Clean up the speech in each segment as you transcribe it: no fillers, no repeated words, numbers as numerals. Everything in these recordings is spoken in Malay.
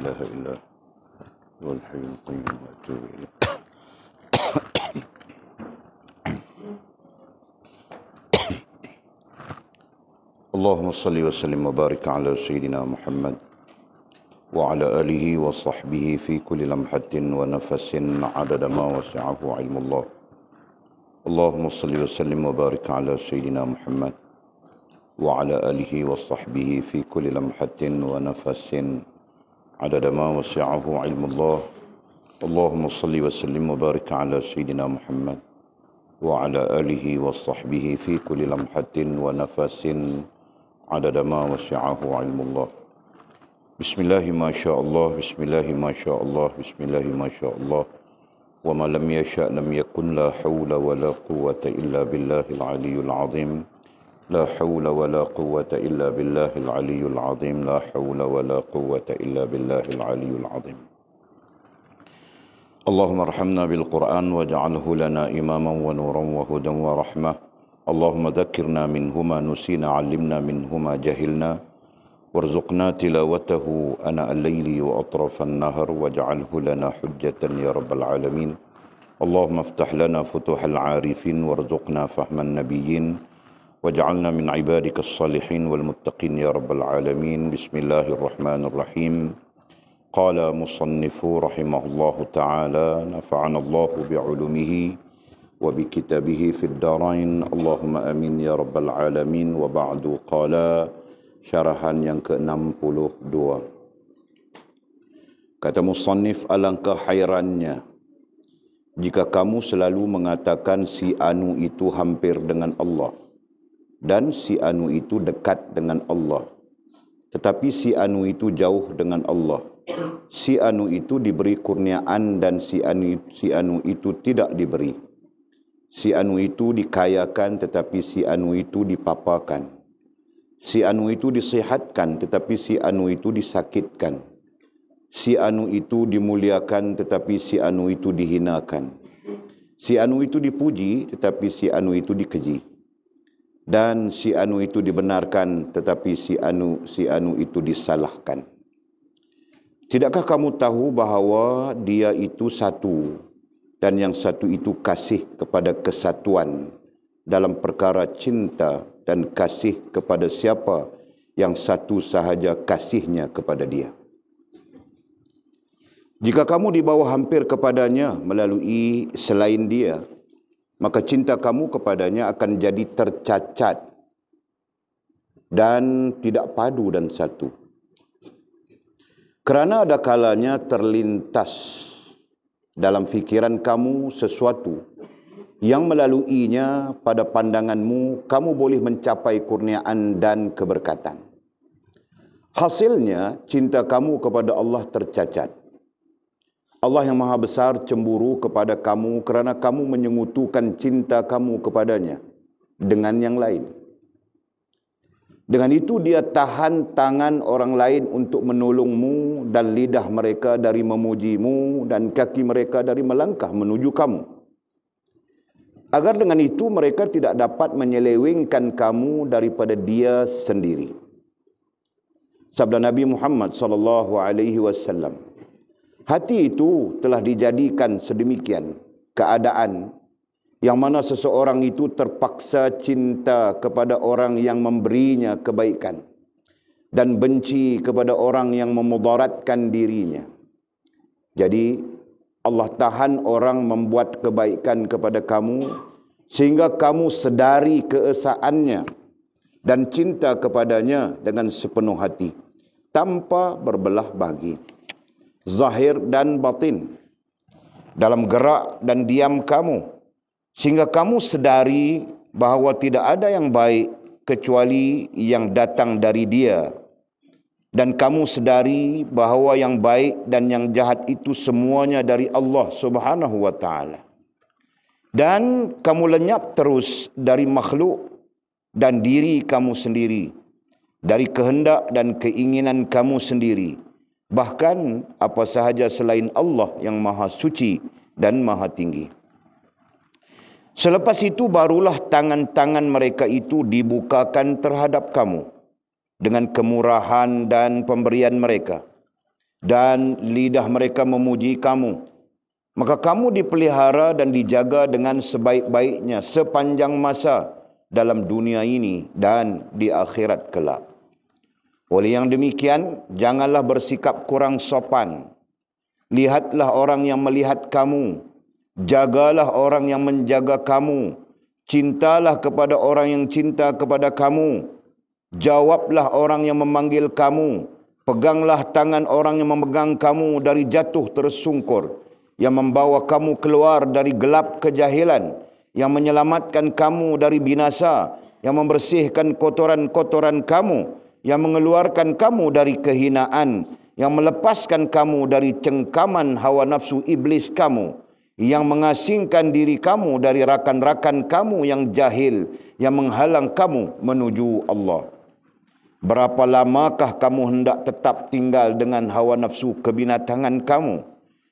إله إلا هو الحي القيوم وأتوب إليه. اللهم صل وسلم وبارك على سيدنا محمد وعلى آله وصحبه في كل لمحة ونفس عدد ما وسعه علم الله. اللهم صل وسلم وبارك على سيدنا محمد وعلى آله وصحبه في كل لمحة ونفس عدد ما وسعه علم الله. اللهم صل وسلم وبارك على سيدنا محمد وعلى آله وصحبه في كل لمحة ونفس عدد ما وسعه علم الله. بسم الله ما شاء الله، بسم الله ما شاء الله، بسم الله ما شاء الله، وما لم يشأ لم يكن. لا حول ولا قوة إلا بالله العلي العظيم. لا حول ولا قوة إلا بالله العلي العظيم. لا حول ولا قوة إلا بالله العلي العظيم. اللهم ارحمنا بالقرآن واجعله لنا إماما ونورا وهدى ورحمة. اللهم ذكرنا منه ما نسينا، علمنا منه ما جهلنا، وارزقنا تلاوته أناء الليل وأطراف النهر، واجعله لنا حجة يا رب العالمين. اللهم افتح لنا فتوح العارفين وارزقنا فهم النبيين، واجعلنا من عبادك الصالحين والمتقين يا رب العالمين. بسم الله الرحمن الرحيم. قال مصنف رحمه الله تعالى: نفعنا الله بعلومه وبكتابه في الدارين، اللهم آمين يا رب العالمين. وبعد. قال syarahan yang ke-62. Kata musannif, alangkah hairannya jika kamu selalu mengatakan si anu itu hampir dengan Allah dan si anu itu dekat dengan Allah, tetapi si anu itu jauh dengan Allah. Si anu itu diberi kurniaan dan si anu itu tidak diberi. Si anu itu dikayakan tetapi si anu itu dipapakan. Si anu itu disihatkan tetapi si anu itu disakitkan. Si anu itu dimuliakan tetapi si anu itu dihinakan. Si anu itu dipuji tetapi si anu itu dikeji. Dan si anu itu dibenarkan tetapi si anu itu disalahkan. Tidakkah kamu tahu bahawa dia itu satu dan yang satu itu kasih kepada kesatuan dalam perkara cinta dan kasih kepada siapa yang satu sahaja kasihnya kepada dia. Jika kamu dibawa hampir kepadanya melalui selain dia, maka cinta kamu kepadanya akan jadi tercacat dan tidak padu dan satu. Kerana ada kalanya terlintas dalam fikiran kamu sesuatu yang melaluinya pada pandanganmu kamu boleh mencapai kurniaan dan keberkatan. Hasilnya cinta kamu kepada Allah tercacat. Allah yang Maha Besar cemburu kepada kamu kerana kamu menyekutukan cinta kamu kepadanya dengan yang lain. Dengan itu dia tahan tangan orang lain untuk menolongmu dan lidah mereka dari memujimu dan kaki mereka dari melangkah menuju kamu. Agar dengan itu mereka tidak dapat menyelewengkan kamu daripada dia sendiri. Sabda Nabi Muhammad SAW, hati itu telah dijadikan sedemikian keadaan yang mana seseorang itu terpaksa cinta kepada orang yang memberinya kebaikan dan benci kepada orang yang memudaratkan dirinya. Jadi Allah tahan orang membuat kebaikan kepada kamu sehingga kamu sedari keesaannya dan cinta kepadanya dengan sepenuh hati tanpa berbelah bagi, zahir dan batin, dalam gerak dan diam kamu, sehingga kamu sedari bahawa tidak ada yang baik kecuali yang datang dari dia. Dan kamu sedari bahawa yang baik dan yang jahat itu semuanya dari Allah Subhanahu wa ta'ala. Dan kamu lenyap terus dari makhluk dan diri kamu sendiri, dari kehendak dan keinginan kamu sendiri, bahkan apa sahaja selain Allah yang Maha Suci dan Maha Tinggi. Selepas itu barulah tangan-tangan mereka itu dibukakan terhadap kamu dengan kemurahan dan pemberian mereka. dan lidah mereka memuji kamu. Maka kamu dipelihara dan dijaga dengan sebaik-baiknya sepanjang masa dalam dunia ini dan di akhirat kelak. Oleh yang demikian, janganlah bersikap kurang sopan. Lihatlah orang yang melihat kamu. Jagalah orang yang menjaga kamu. Cintalah kepada orang yang cinta kepada kamu. Jawablah orang yang memanggil kamu. Peganglah tangan orang yang memegang kamu dari jatuh tersungkur, yang membawa kamu keluar dari gelap kejahilan, yang menyelamatkan kamu dari binasa, yang membersihkan kotoran-kotoran kamu, yang mengeluarkan kamu dari kehinaan, yang melepaskan kamu dari cengkaman hawa nafsu iblis kamu, yang mengasingkan diri kamu dari rakan-rakan kamu yang jahil, yang menghalang kamu menuju Allah. Berapa lamakah kamu hendak tetap tinggal dengan hawa nafsu kebinatangan kamu,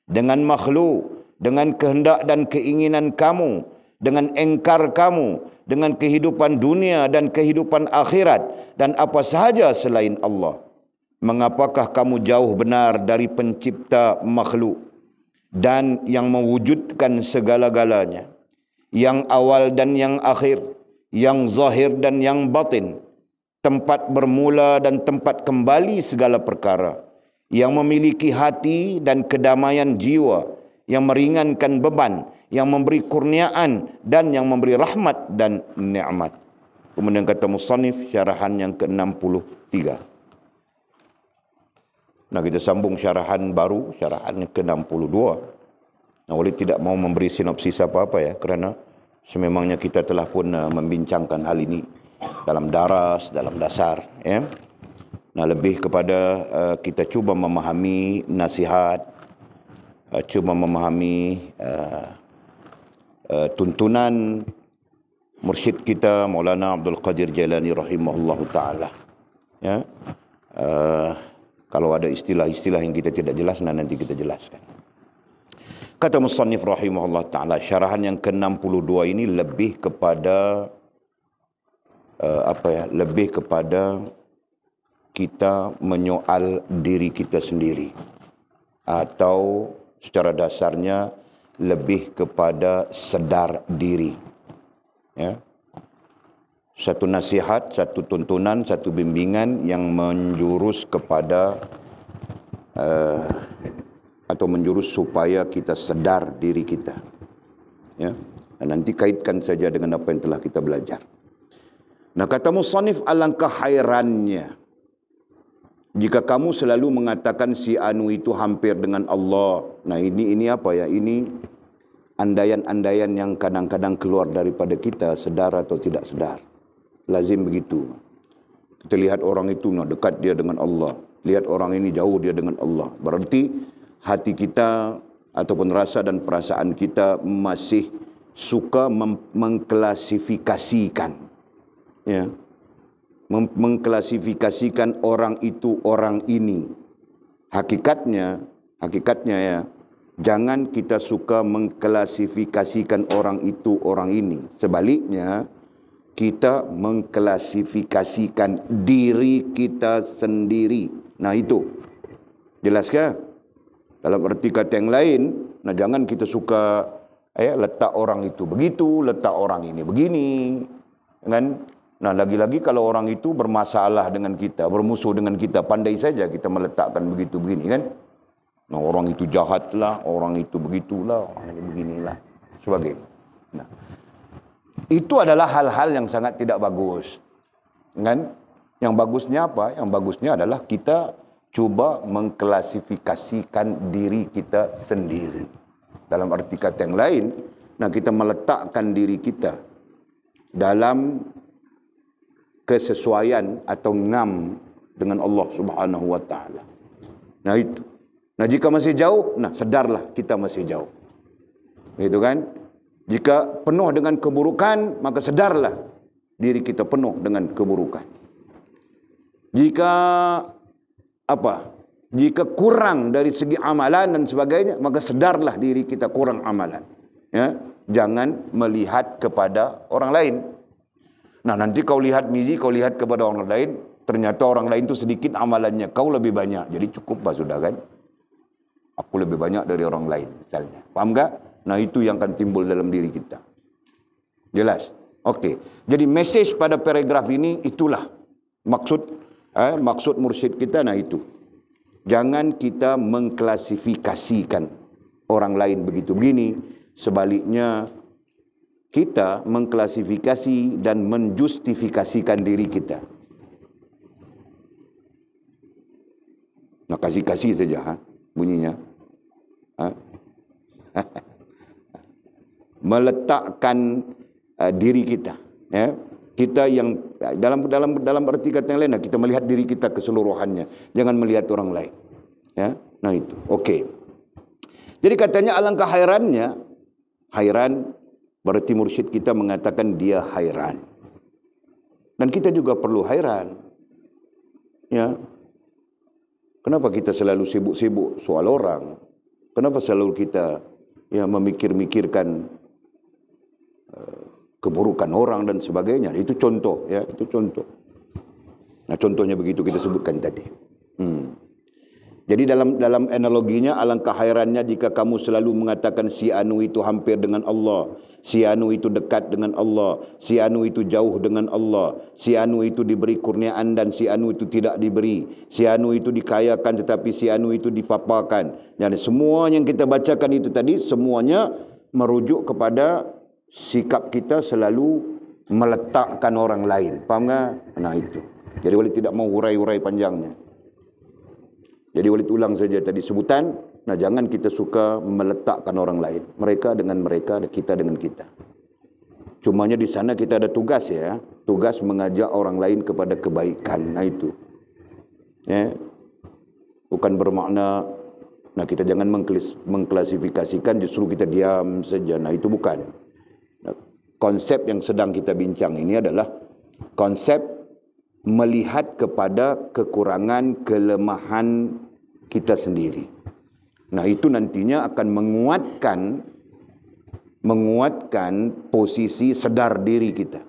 dengan makhluk, dengan kehendak dan keinginan kamu, dengan engkar kamu, dengan kehidupan dunia dan kehidupan akhirat, dan apa sahaja selain Allah? Mengapakah kamu jauh benar dari pencipta makhluk dan yang mewujudkan segala-galanya, yang awal dan yang akhir, yang zahir dan yang batin, tempat bermula dan tempat kembali segala perkara, yang memiliki hati dan kedamaian jiwa, yang meringankan beban, yang memberi kurniaan dan yang memberi rahmat dan nikmat. Kemudian kata musannif syarahan yang ke-63. Nah, kita sambung syarahan baru, syarahan yang ke-62. Nah, oleh tidak mau memberi sinopsis apa-apa ya, kerana sememangnya kita telah pun membincangkan hal ini dalam daras, dalam dasar ya. Nah, lebih kepada kita cuba memahami nasihat, cuba memahami tuntunan mursyid kita Maulana Abdul Qadir Jailani rahimahullahu taala ya. Kalau ada istilah-istilah yang kita tidak jelas, nanti kita jelaskan. Kata musannif rahimahullah taala, syarahan yang ke-62 ini lebih kepada lebih kepada kita menyoal diri kita sendiri, atau secara dasarnya lebih kepada sedar diri ya. Satu nasihat, satu tuntunan, satu bimbingan yang menjurus kepada atau menjurus supaya kita sedar diri kita ya. Dan nanti kaitkan saja dengan apa yang telah kita belajar. Nah, kata musannif, alangkah hairannya jika kamu selalu mengatakan si anu itu hampir dengan Allah. Nah, ini apa ya? Ini andaian-andaian yang kadang-kadang keluar daripada kita, sedar atau tidak sedar. Lazim begitu. Kita lihat orang itu dekat dia dengan Allah, lihat orang ini jauh dia dengan Allah. Berarti hati kita ataupun rasa dan perasaan kita masih suka mengklasifikasikan ya. Mengklasifikasikan orang itu, orang ini. Hakikatnya ya, jangan kita suka mengklasifikasikan orang itu, orang ini. Sebaliknya, kita mengklasifikasikan diri kita sendiri. Nah, itu jelas ke? Dalam arti kata yang lain, nah jangan kita suka letak orang itu begitu, letak orang ini begini, kan? Nah, lagi-lagi kalau orang itu bermasalah dengan kita, bermusuh dengan kita, pandai saja kita meletakkan begitu begini, kan? Nah, orang itu jahatlah, orang itu begitulah, orang ini beginilah, sebagainya. Nah, itu adalah hal-hal yang sangat tidak bagus, kan? Yang bagusnya apa? Yang bagusnya adalah kita cuba mengklasifikasikan diri kita sendiri. Dalam arti kata yang lain, nah kita meletakkan diri kita dalam kesesuaian atau ngam dengan Allah Subhanahu wa taala. Nah, itu. Nah, jika masih jauh, nah sedarlah kita masih jauh. Gitu kan? Jika penuh dengan keburukan, maka sedarlah diri kita penuh dengan keburukan. Jika jika kurang dari segi amalan dan sebagainya, maka sedarlah diri kita kurang amalan. Ya, jangan melihat kepada orang lain. Nah, nanti kau lihat kepada orang lain, ternyata orang lain itu sedikit amalannya, kau lebih banyak. Jadi cukup sudah kan? Aku lebih banyak dari orang lain misalnya. Faham tak? Nah itu yang akan timbul dalam diri kita. Jelas? Okey. Jadi mesej pada paragraf ini itulah maksud mursyid kita. Nah itu. Jangan kita mengklasifikasikan orang lain begitu begini. Sebaliknya kita mengklasifikasi dan menjustifikasikan diri kita. Nah kasih-kasih saja bunyinya. Meletakkan diri kita, ya. Kita yang dalam arti kata yang lain, kita melihat diri kita keseluruhannya, jangan melihat orang lain, ya. Nah itu okey. Jadi katanya alangkah hairannya, hairan berarti mursyid kita mengatakan dia hairan, dan kita juga perlu hairan, ya. Kenapa kita selalu sibuk-sibuk soal orang? Kenapa selalu kita memikir-mikirkan keburukan orang dan sebagainya? Itu contoh, ya, itu contoh. Nah, contohnya begitu kita sebutkan tadi. Jadi dalam analoginya, alangkah hairannya jika kamu selalu mengatakan si anu itu hampir dengan Allah, si anu itu dekat dengan Allah, si anu itu jauh dengan Allah, si anu itu diberi kurniaan dan si anu itu tidak diberi, si anu itu dikayakan tetapi si anu itu dipaparkan. Dan semua yang kita bacakan itu tadi semuanya merujuk kepada sikap kita selalu meletakkan orang lain. Faham tak? Nah itu. Jadi Walid tidak mau hurai-hurai panjangnya. Jadi Walid ulang saja tadi sebutan. Nah jangan kita suka meletakkan orang lain. Mereka dengan mereka, kita dengan kita. Cumanya di sana kita ada tugas, ya. Tugas mengajak orang lain kepada kebaikan. Nah itu. Ya. Bukan bermakna, nah kita jangan mengklasifikasikan justru kita diam saja. Nah itu bukan. Nah, konsep yang sedang kita bincang ini adalah konsep melihat kepada kekurangan, kelemahan kita sendiri. Nah itu nantinya akan menguatkan posisi sedar diri kita.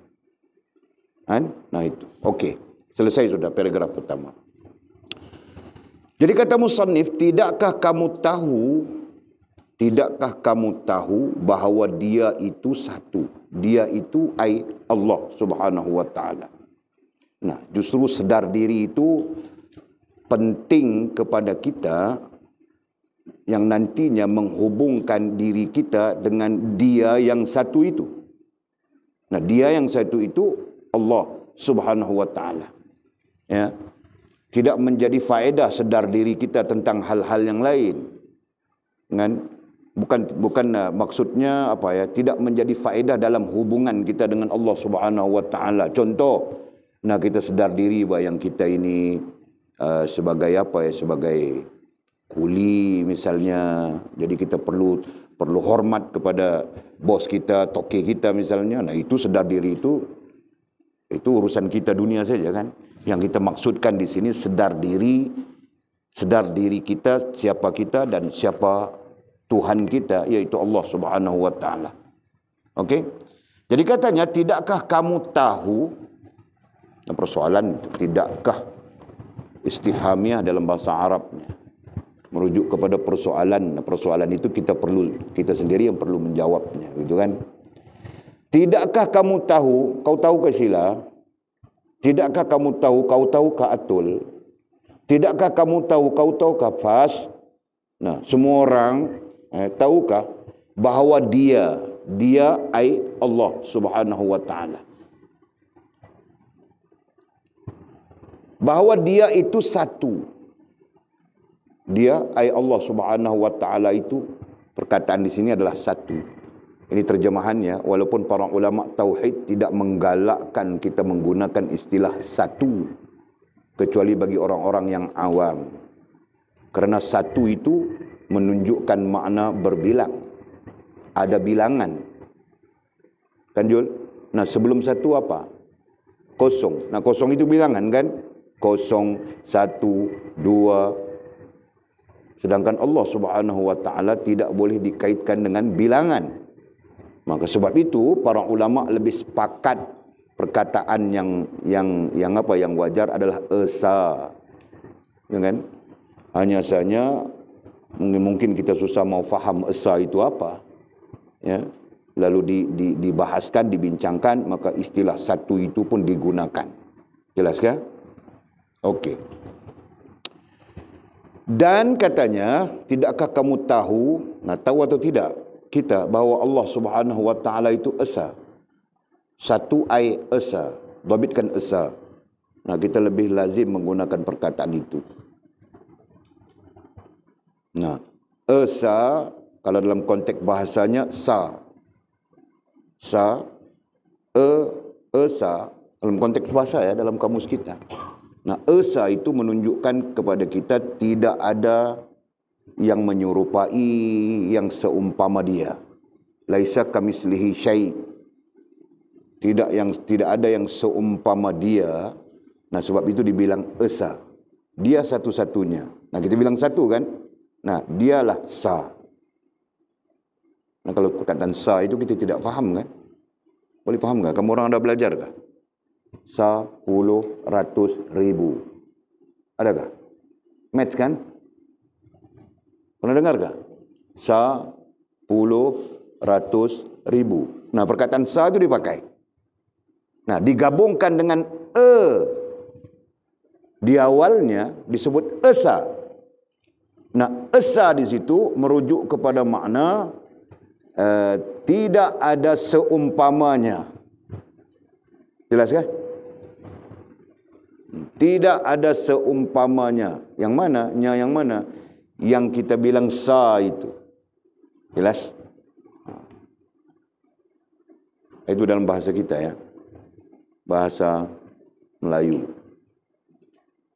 Nah itu. Okey. Selesai sudah paragraf pertama. Jadi kata musannif, tidakkah kamu tahu bahawa dia itu satu. Dia itu Allah Subhanahu wa taala. Nah, justru sedar diri itu penting kepada kita yang nantinya menghubungkan diri kita dengan dia yang satu itu. Nah, dia yang satu itu Allah Subhanahu wa taala. Ya. Tidak menjadi faedah sedar diri kita tentang hal-hal yang lain. Kan? Bukan maksudnya apa ya? Tidak menjadi faedah dalam hubungan kita dengan Allah Subhanahu wa taala. Contoh, nah kita sedar diri bahawa yang kita ini sebagai apa ya, sebagai kuli misalnya, jadi kita perlu hormat kepada bos kita, toke kita misalnya. Nah itu sedar diri itu urusan kita dunia saja kan. Yang kita maksudkan di sini sedar diri kita, siapa kita dan siapa Tuhan kita, yaitu Allah Subhanahu wa taala. Okey? Jadi katanya, tidakkah kamu tahu? Persoalan tidakkah istifhamiah dalam bahasa Arabnya merujuk kepada persoalan. Persoalan itu kita sendiri yang perlu menjawabnya, gitu kan? Tidakkah kamu tahu? Kau tahu ke Sila? Tidakkah kamu tahu? Kau tahu ke Atul? Tidakkah kamu tahu? Kau tahu ke Fas? Nah, semua orang tahukah bahawa dia Allah Subhanahu wa taala. Bahawa dia itu satu. Dia Allah Subhanahu wa taala itu, perkataan di sini adalah satu. Ini terjemahannya, walaupun para ulama tauhid tidak menggalakkan kita menggunakan istilah satu kecuali bagi orang-orang yang awam. Kerana satu itu menunjukkan makna berbilang. Ada bilangan. Kan Jul? Nah, sebelum satu apa? Kosong. Nah, kosong itu bilangan kan? 0, 1, 2. Sedangkan Allah Subhanahu wa taala tidak boleh dikaitkan dengan bilangan. Maka sebab itu para ulama lebih sepakat perkataan yang wajar adalah esa. Ya kan? Hanya saja Mungkin kita susah mau faham esa itu apa. Ya. Lalu dibahaskan, dibincangkan, maka istilah satu itu pun digunakan. Jelas kan? Okey. Dan katanya, tidakkah kamu tahu, tahu atau tidak, kita bahawa Allah Subhanahu Wa Taala itu esa. Satu ai esa, dhabitkan esa. Kita lebih lazim menggunakan perkataan itu. Esa kalau dalam konteks bahasanya sa. Esa dalam konteks bahasa ya, dalam kamus kita. Esa itu menunjukkan kepada kita tidak ada yang menyerupai, yang seumpama dia. Laisa kamislihi syai'. Tidak ada yang seumpama dia. Sebab itu dibilang esa. Dia satu-satunya. Kita bilang satu kan? Dialah sa. Kalau perkataan sa itu kita tidak faham kan? Boleh faham tak? Kamu orang ada belajar kah? 10, ratus, ribu. Adakah? Match kan? Pernah dengar kah? 10, ratus, ribu. Perkataan sa itu dipakai. Digabungkan dengan di awalnya disebut esa. Esa di situ merujuk kepada makna tidak ada seumpamanya. Jelas kan? Tidak ada seumpamanya. Yang mana? Yang mana? Yang kita bilang sa itu. Jelas? Itu dalam bahasa kita ya. Bahasa Melayu.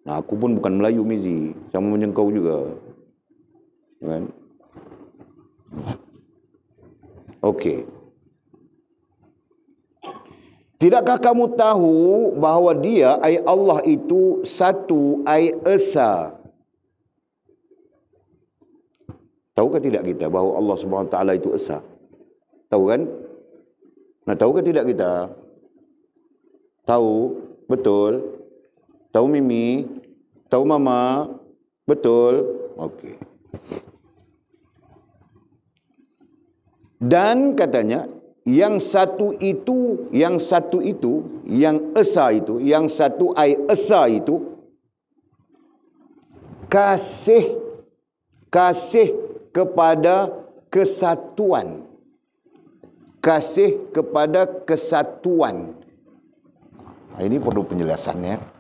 Aku pun bukan Melayu Mizi. Sama macam kau juga. Kan? Okey. Tidakkah kamu tahu bahawa dia, ai Allah itu satu, ai esa? Tahukah tidak kita bahawa Allah Subhanahu Wa Taala itu esa? Tahu kan? Tahukah tidak kita? Tahu, betul. Tahu Mimi? Tahu Mama? Betul. Okey. Dan katanya, yang satu itu, yang esa itu, yang satu ai esa itu, kasih kepada kesatuan. Kasih kepada kesatuan. Ini perlu penjelasannya.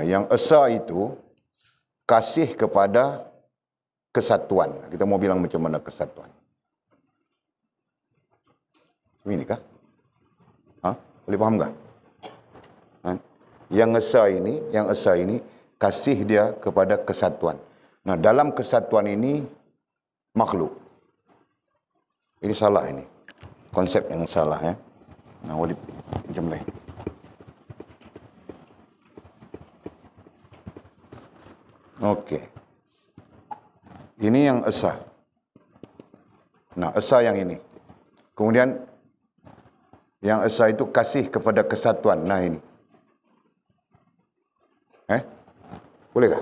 Yang esa itu kasih kepada kesatuan. Kita mau bilang macam mana kesatuan? Ini kah? Boleh faham tak? Yang esa ini kasih dia kepada kesatuan. Dalam kesatuan ini makhluk. Ini salah ini. Konsep yang salah ya. Boleh macam lain. Okey. Ini yang esa. Esa yang ini. Kemudian yang esa itu kasih kepada kesatuan. Ini. Bolehkah?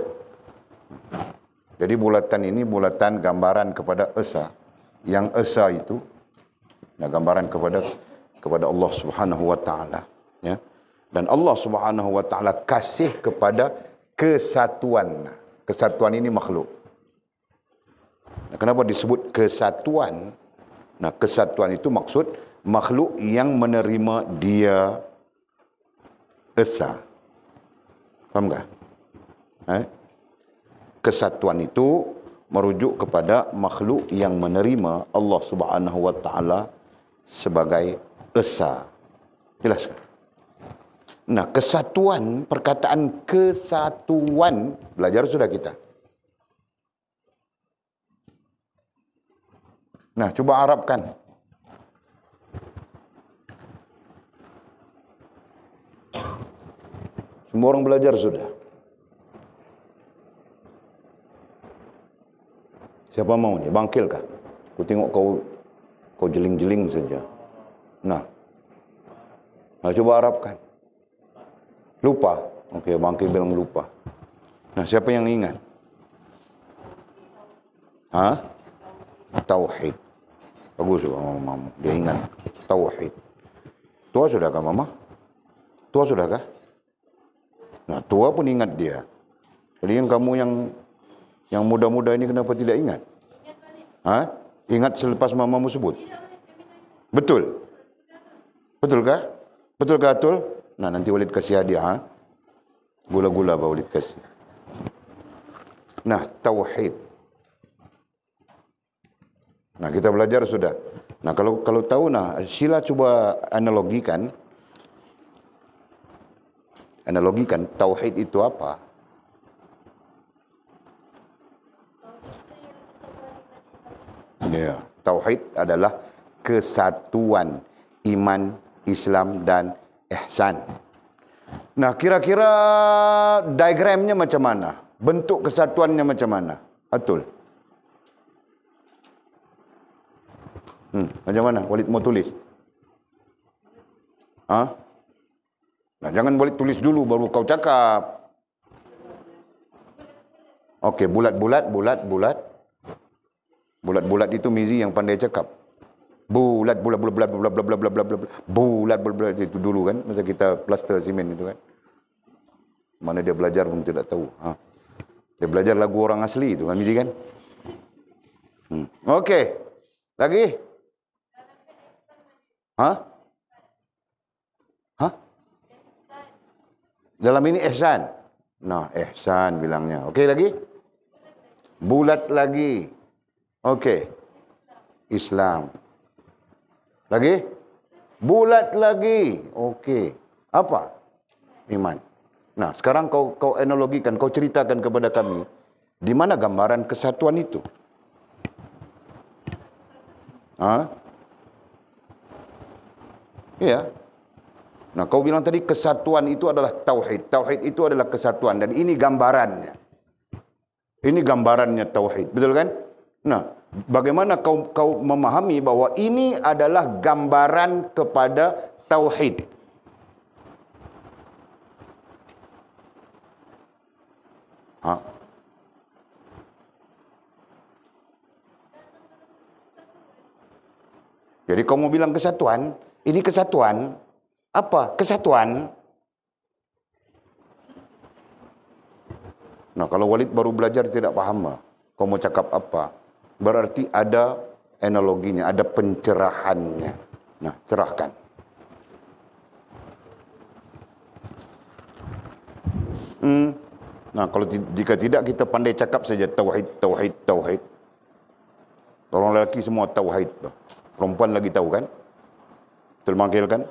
Jadi bulatan ini bulatan gambaran kepada esa. Yang esa itu gambaran kepada Allah Subhanahu Wa Taala, ya. Dan Allah Subhanahu Wa Taala kasih kepada kesatuan. Kesatuan ini makhluk. Kenapa disebut kesatuan? Kesatuan itu maksud makhluk yang menerima dia esa. Faham tak? Kesatuan itu merujuk kepada makhluk yang menerima Allah Subhanahu Wa Taala sebagai esa. Jelas kan? Kesatuan, perkataan kesatuan, belajar sudah kita. Cuba Arabkan. Semua orang belajar sudah. Siapa mau ni? Bangkil kah? Aku tengok kau Kau jeling-jeling saja. Nah, coba harapkan. Lupa. Okey, bangkit bilang lupa. Nah, siapa yang ingat? Tauhid. Bagus, Mama. Dia ingat. Tauhid. Tua sudah kah, Mama? Tua sudah kah? Nah, tua pun ingat dia. Jadi yang kamu yang muda-muda ini kenapa tidak ingat? Ingat selepas Mamamu sebut? Betul? Betulkah? Betulkah Atul? Nah, nanti Walid kasih hadiah. Gula-gula Pak Walid kasih. Nah, tauhid. Nah, kita belajar sudah. Nah, kalau tahu, nah, sila coba analogikan tauhid itu apa? Ya, tauhid adalah kesatuan iman, Islam dan ihsan. Nah, kira-kira diagramnya macam mana? Bentuk kesatuannya macam mana? Atul. Macam mana? Walid mau tulis? Nah, jangan Walid tulis dulu baru kau cakap. Okey, bulat-bulat. Bulat-bulat itu Mizi yang pandai cakap. Bulat itu dulu kan, masa kita plaster simen itu kan. Mana dia belajar pun tidak tahu. Dia belajar lagu orang asli itu kan, Mizi kan. Okey. Lagi? Dalam ini ihsan. Nah, ihsan bilangnya. Okey lagi? Bulat lagi. Okey. Islam. Lagi? Bulat lagi. Okey. Apa? Iman. Nah, sekarang kau analogikan, kau ceritakan kepada kami, di mana gambaran kesatuan itu? Ya. Nah, kau bilang tadi kesatuan itu adalah tauhid. Tauhid itu adalah kesatuan dan ini gambarannya. Ini gambarannya tauhid, betul kan? Nah, bagaimana kau memahami bahwa ini adalah gambaran kepada tauhid? Jadi kau mau bilang kesatuan, ini kesatuan. Apa? Kesatuan. Nah, kalau Walid baru belajar tidak paham, kau mau cakap apa? Berarti ada analoginya, ada pencerahannya. Nah, cerahkan. Nah, kalau jika tidak kita pandai cakap saja tauhid. Orang lelaki semua tauhid. Perempuan lagi tahu kan? Termangkil kan?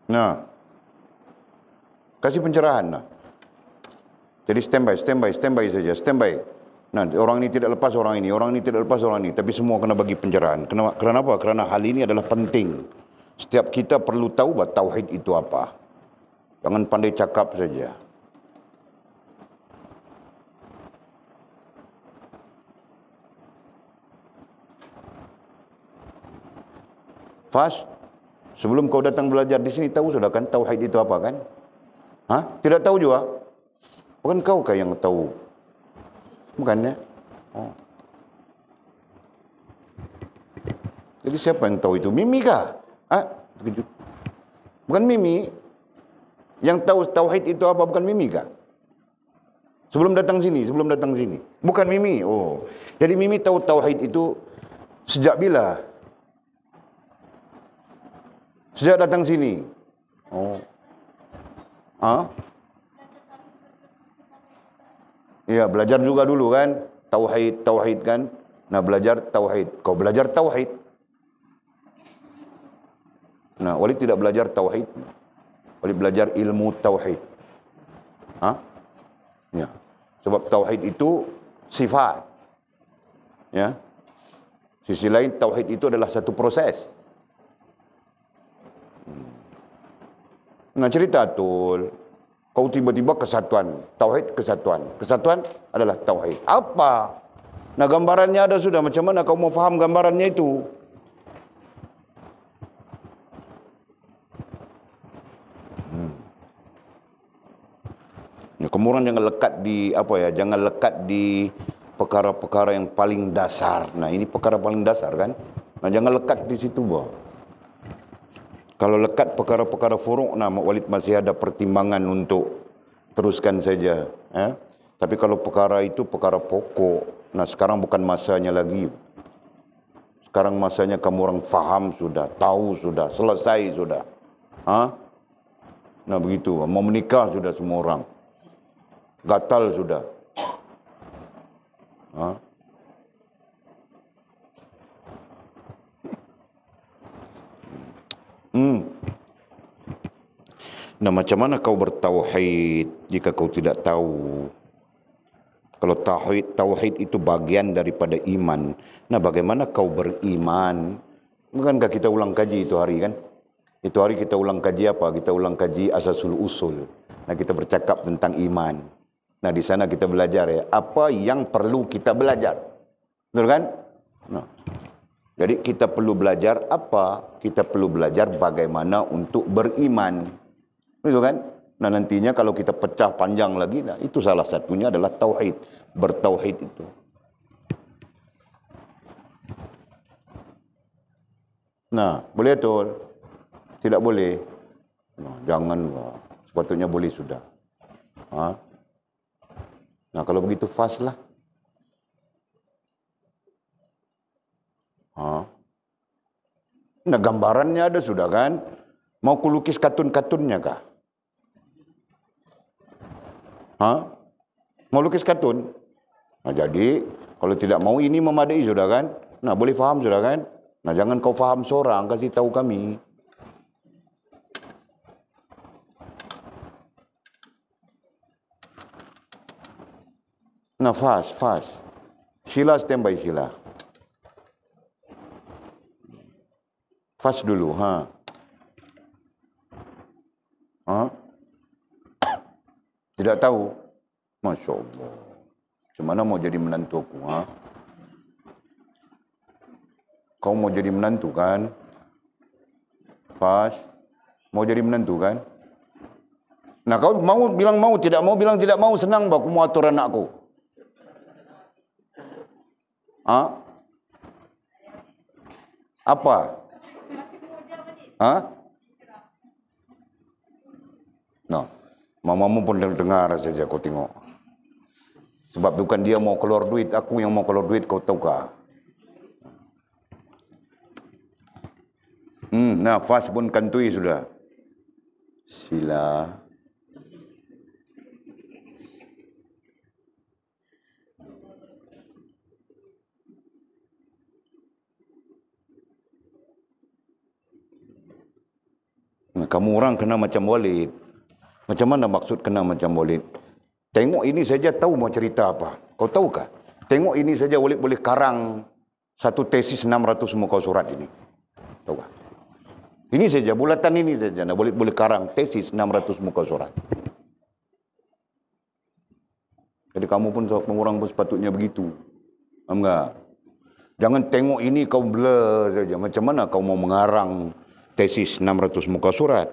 Nah, kasih pencerahan. Nah. Jadi standby saja, standby. Nah, orang ini tidak lepas orang ini tidak lepas orang ini, tapi semua kena bagi pencerahan. Kenapa? Kerana hal ini adalah penting. Setiap kita perlu tahu bahawa tauhid itu apa. Jangan pandai cakap saja. Fas, sebelum kau datang belajar di sini tahu sudah kan tauhid itu apa kan? Tidak tahu juga? Bukan kau kah yang tahu? Bukan ya? Jadi siapa yang tahu itu? Mimi kah? Terkejut. Bukan Mimi. Yang tahu tauhid itu apa bukan Mimi kah? Sebelum datang sini. Bukan Mimi. Oh. Jadi Mimi tahu tauhid itu sejak bila? Sejak datang sini. Oh. Ya, belajar juga dulu kan? Tauhid kan? Nah, belajar tauhid. Kau belajar tauhid. Nah, Walid tidak belajar tauhid. Walid belajar ilmu tauhid. Ya. Sebab tauhid itu sifat. Ya. Sisi lain tauhid itu adalah satu proses. Nah cerita Tul, kau tiba-tiba kesatuan, tauhid kesatuan. Kesatuan adalah tauhid. Apa? Nah gambarannya ada sudah, macam mana kau mau faham gambarannya itu? Ya, kemudian jangan lekat di apa ya? Jangan lekat di perkara-perkara yang paling dasar. Nah ini perkara paling dasar kan? Nah jangan lekat di situ bah. Kalau lekat perkara-perkara furuk, nah Walid masih ada pertimbangan untuk teruskan saja. Tapi kalau perkara itu perkara pokok, nah sekarang bukan masanya lagi. Sekarang masanya kamu orang faham sudah, tahu sudah, selesai sudah. Nah begitu, mau menikah sudah semua orang. Gatal sudah. Nah macam mana kau bertauhid jika kau tidak tahu? Kalau tauhid itu bagian daripada iman. Nah bagaimana kau beriman? Bukankah kita ulang kaji itu hari kan? Itu hari kita ulang kaji apa? Kita ulang kaji asasul usul. Nah kita bercakap tentang iman. Nah di sana kita belajar ya, apa yang perlu kita belajar. Betul kan? Nah, jadi kita perlu belajar apa? Kita perlu belajar bagaimana untuk beriman. Betul kan? Nah nantinya kalau kita pecah panjang lagi, nah itu salah satunya adalah tauhid. Bertauhid itu. Nah, boleh betul? Tidak boleh. Nah, jangan. Sepatutnya boleh sudah. Nah kalau begitu fast lah. Nah gambarannya ada sudah kan? Mau kulukis katun-katunnya kah? Mau lukis katun? Nah jadi kalau tidak mau ini memadai sudah kan? Nah boleh faham sudah kan? Nah jangan kau faham seorang, kasih tahu kami. Nah fast. Sila standby sila. Fast dulu, Tidak tahu? Masya Allah. Macam mana mau jadi menantu aku, Kau mau jadi menantu kan? Fast. Mau jadi menantu kan? Nah kau mau bilang mau, tidak mau bilang tidak mau, senang bah aku mau atur anakku. Apa? Nah, mamamu pun dengar saja kau tengok. Sebab bukan dia mau keluar duit, aku yang mau keluar duit, kau tahu kah? Nah, fast pun kantui sudah. Sila. Nah, kamu orang kena macam Walid. Macam mana maksud kena macam Walid? Tengok ini saja tahu mau cerita apa. Kau tahu kah? Tengok ini saja Walid boleh karang satu tesis 600 muka surat ini. Tahu kah? Ini saja, bulatan ini saja. Nah, boleh karang tesis 600 muka surat. Jadi kamu pun orang pun sepatutnya begitu. Faham tak? Jangan tengok ini kau blur saja. Macam mana kau mau mengarang tesis 600 muka surat?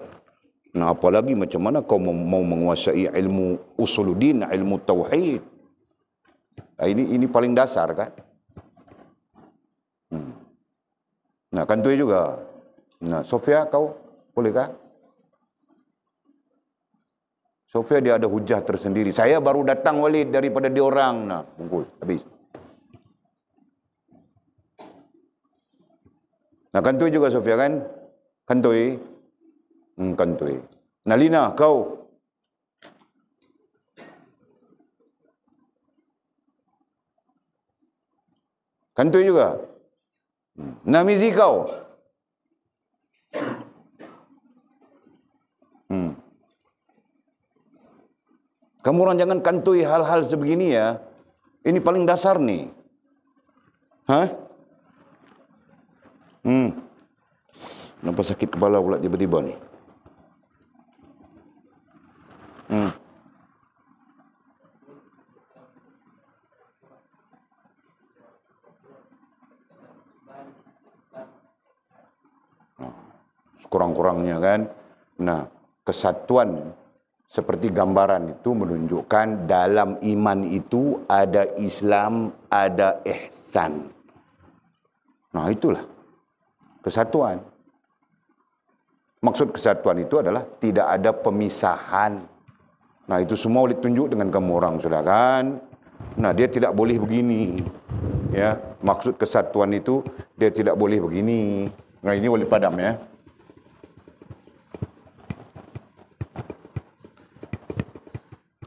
Nah, apalagi macam mana kau mau menguasai ilmu usuluddin, ilmu tauhid. Nah, ini paling dasar kan? Nah, kan tu juga. Nah, Sofia kau bolehkah? Sofia dia ada hujah tersendiri. Saya baru datang Walid daripada dia orang. Nah, bungkus habis. Nah, kan tu juga Sofia kan? Kantoi. Kantoi. Nah, Lina, kau. Kantoi juga. Nah, Mizi kau. Kamu orang jangan kantoi hal-hal sebegini ya. Ini paling dasar nih. Kenapa sakit kepala pula tiba-tiba nih? sekurang-kurangnya kan. Nah, kesatuan seperti gambaran itu menunjukkan dalam iman itu ada Islam, ada ihsan. Nah, itulah kesatuan. Maksud kesatuan itu adalah tidak ada pemisahan. Nah, itu semua boleh tunjuk dengan kamu orang, sudah kan? Nah, dia tidak boleh begini. Ya, maksud kesatuan itu dia tidak boleh begini. Nah, ini boleh padam ya.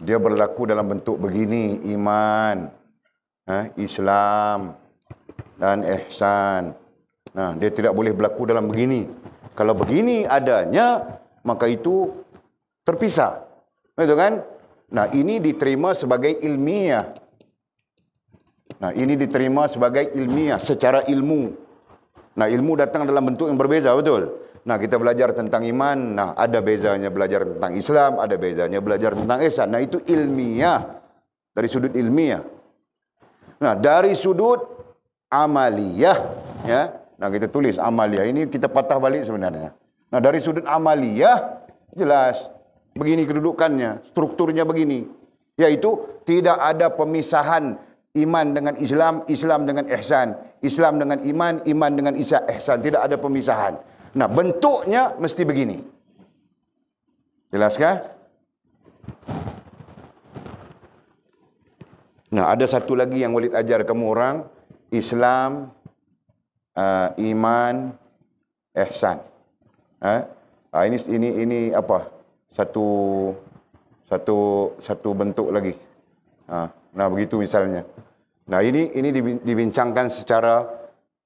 Dia berlaku dalam bentuk begini, iman, Islam dan ihsan. Nah, dia tidak boleh berlaku dalam begini. Kalau begini adanya, maka itu terpisah. Betul kan? Nah, ini diterima sebagai ilmiah. Nah, ini diterima sebagai ilmiah, secara ilmu. Nah, ilmu datang dalam bentuk yang berbeza, betul? Nah, kita belajar tentang iman, nah ada bezanya belajar tentang Islam, ada bezanya belajar tentang ihsan. Nah, itu ilmiah, dari sudut ilmiah. Nah, dari sudut amaliyah, ya. Nah, kita tulis amaliyah, ini kita patah balik sebenarnya. Nah, dari sudut amaliyah, jelas, begini kedudukannya, strukturnya begini. Yaitu, tidak ada pemisahan iman dengan Islam, Islam dengan ihsan. Islam dengan iman, iman dengan ihsan. Tidak ada pemisahan. Nah, bentuknya mesti begini. Jelaskah? Nah, ada satu lagi yang Walid ajar kamu orang. Islam, iman, ihsan. Ini apa? Satu bentuk lagi. Nah, begitu misalnya. Nah, ini dibincangkan secara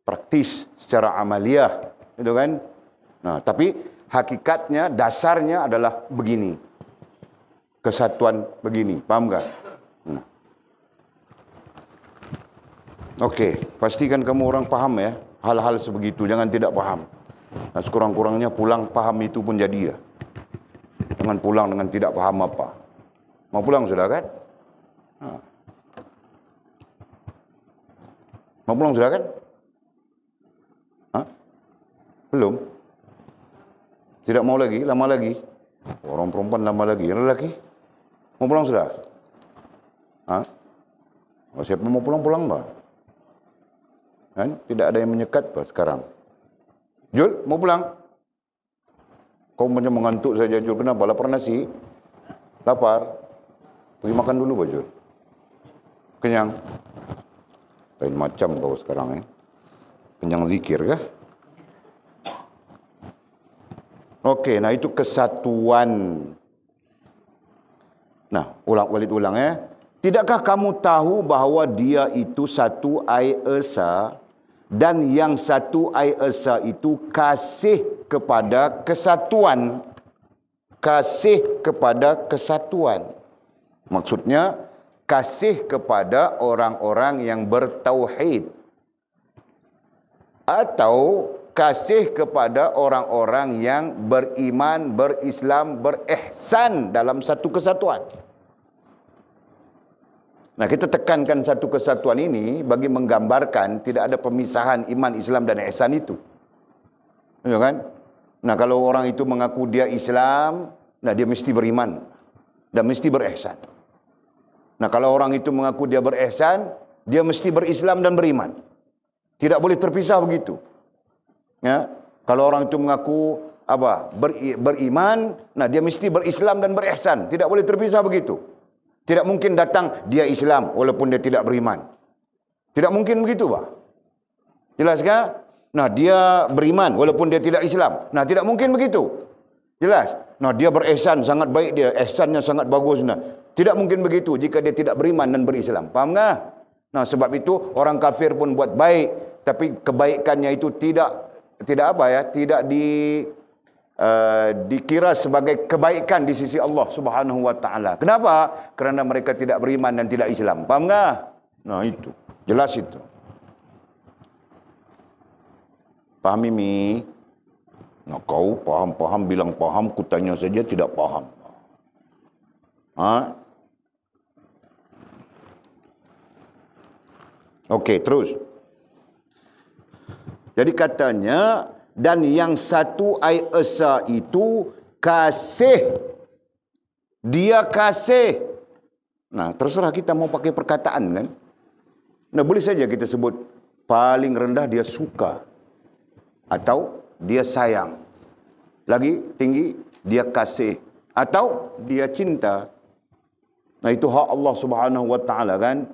praktis, secara amaliyah, gitu kan? Nah, tapi hakikatnya, dasarnya adalah begini. Kesatuan begini, paham tak? Okey, pastikan kamu orang paham ya, hal-hal sebegitu, jangan tidak paham. Nah, sekurang-kurangnya pulang paham itu pun jadi ya. Jangan pulang dengan tidak paham apa. Mau pulang sudah kan? Mau pulang sudah kan? Belum? Tidak mau lagi? Lama lagi? Orang perempuan lama lagi. Yang lelaki? Mau pulang sudah? Siapa mau pulang-pulang bah? Kan? Tidak ada yang menyekat bah sekarang. Jul, mau pulang? Kau macam mengantuk saja Jul. Kenapa? Lapar nasi? Lapar? Pergi makan dulu bah Jul. Kenyang? Lain macam kau sekarang kenyang zikir kah? Okey, nah itu kesatuan. Nah, Walid ulang ya. Tidakkah kamu tahu bahawa dia itu satu ai esa dan yang satu ai esa itu kasih kepada kesatuan. Kasih kepada kesatuan. Maksudnya kasih kepada orang-orang yang bertauhid atau kasih kepada orang-orang yang beriman, berislam, berihsan dalam satu kesatuan. Nah, kita tekankan satu kesatuan ini bagi menggambarkan tidak ada pemisahan iman, Islam dan ihsan itu. Ya kan? Nah, kalau orang itu mengaku dia Islam, nah dia mesti beriman dan mesti berihsan. Nah, kalau orang itu mengaku dia berihsan, dia mesti berislam dan beriman. Tidak boleh terpisah begitu. Ya, kalau orang itu mengaku beriman, nah dia mesti berislam dan berihsan. Tidak boleh terpisah begitu. Tidak mungkin datang dia Islam walaupun dia tidak beriman. Tidak mungkin begitu, Pak. Jelas kan? Nah, dia beriman walaupun dia tidak Islam. Nah, tidak mungkin begitu. Jelas? Nah, dia berihsan, sangat baik dia, ihsannya sangat bagus. Nah, tidak mungkin begitu jika dia tidak beriman dan berislam. Faham tak? Nah, sebab itu orang kafir pun buat baik, tapi kebaikannya itu tidak dikira sebagai kebaikan di sisi Allah Subhanahu wa taala. Kenapa? Kerana mereka tidak beriman dan tidak Islam. Faham tak? Nah, itu. Jelas itu. Faham ini? Nah, kau paham bilang paham, ku tanya saja tidak paham. Okey, terus. Jadi katanya dan yang satu ai esa itu kasih. Dia kasih. Nah, terserah kita mau pakai perkataan kan. Nah, boleh saja kita sebut paling rendah dia suka atau dia sayang. Lagi tinggi dia kasih atau dia cinta. Nah, itu hak Allah Subhanahu wa taala kan.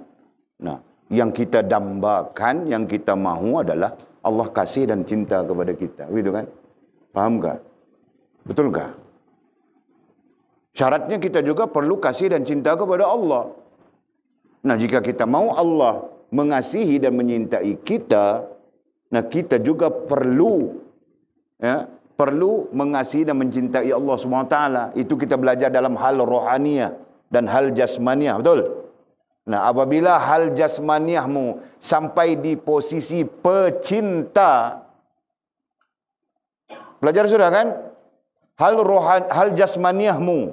Nah, yang kita dambakan, yang kita mahu adalah Allah kasih dan cinta kepada kita. Begitu kan? Faham tak? Betul tak? Syaratnya kita juga perlu kasih dan cinta kepada Allah. Nah, jika kita mau Allah mengasihi dan menyintai kita, nah kita juga perlu mengasihi dan mencintai Allah SWT. Itu kita belajar dalam hal rohaniyah dan hal jasmaniyah, betul? Nah, apabila hal jasmaniyahmu sampai di posisi pecinta, belajar sudah kan? Hal jasmaniyahmu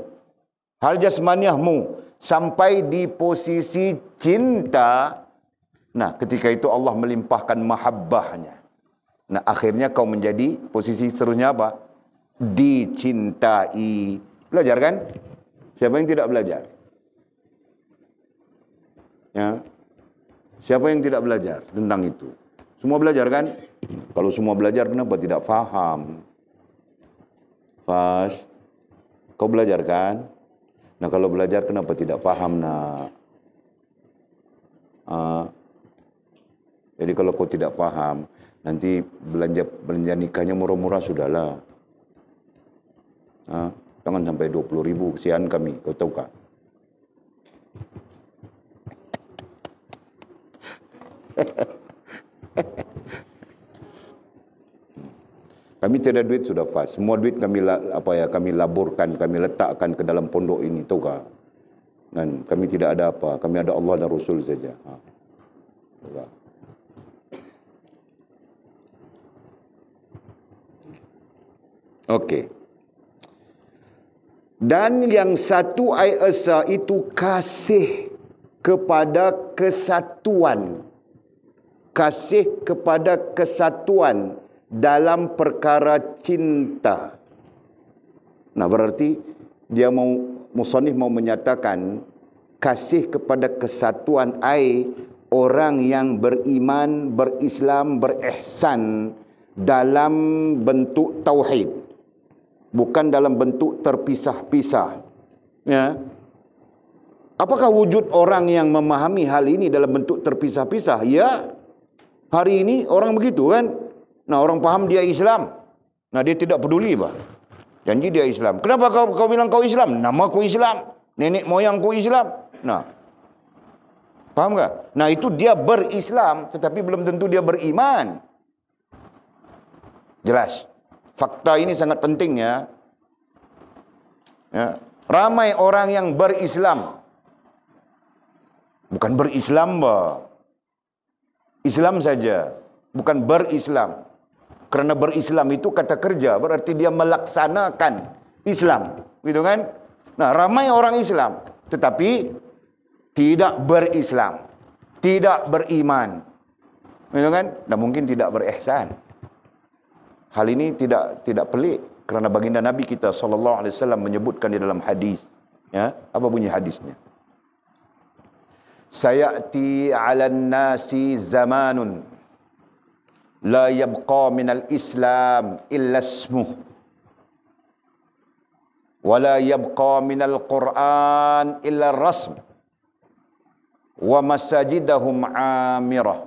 sampai di posisi cinta. Nah, ketika itu Allah melimpahkan mahabbahnya. Nah, akhirnya kau menjadi posisi seterusnya apa? Dicintai. Belajar kan? Siapa yang tidak belajar? Ya. Siapa yang tidak belajar tentang itu? Semua belajar kan? Kalau semua belajar, kenapa tidak faham? Pas, kau belajar kan? Nah, kalau belajar kenapa tidak faham, nak? Jadi kalau kau tidak faham, nanti belanja nikahnya murah-murah sudahlah. Jangan sampai 20.000, kesian kami, kau tahu kah? Kami tiada duit sudah pas. Semua duit kami laburkan, kami letakkan ke dalam pondok ini, tahu kah? Dan kami tidak ada apa, kami ada Allah dan Rasul saja. Okey. Dan yang satu ai esa itu kasih kepada kesatuan. Kasih kepada kesatuan dalam perkara cinta. Nah, berarti dia musannif mau menyatakan kasih kepada kesatuan orang yang beriman, berislam, berihsan dalam bentuk tauhid, bukan dalam bentuk terpisah-pisah. Ya. Apakah wujud orang yang memahami hal ini dalam bentuk terpisah-pisah? Ya, hari ini orang begitu kan. Nah, orang paham dia Islam. Nah, dia tidak peduli bah. Janji dia Islam. Kenapa kau bilang kau Islam? Nama ku Islam, nenek moyangku Islam. Nah, paham tak? Nah, itu dia berislam, tetapi belum tentu dia beriman. Jelas. Fakta ini sangat penting ya. Ramai orang yang berislam. Bukan berislam bah. Islam saja, bukan berislam. Kerana berislam itu kata kerja, berarti dia melaksanakan Islam, gitu kan? Nah, ramai orang Islam, tetapi tidak berislam, tidak beriman, gitu kan? Dan mungkin tidak berihsan. Hal ini tidak pelik, kerana baginda Nabi kita SAW menyebutkan di dalam hadis. Ya, apa bunyi hadisnya? Sayati 'alan nasi zamanun la yabqa minal Islam illa ismuh wa la yabqa minal Quran illa rasm wa masajidahum amirah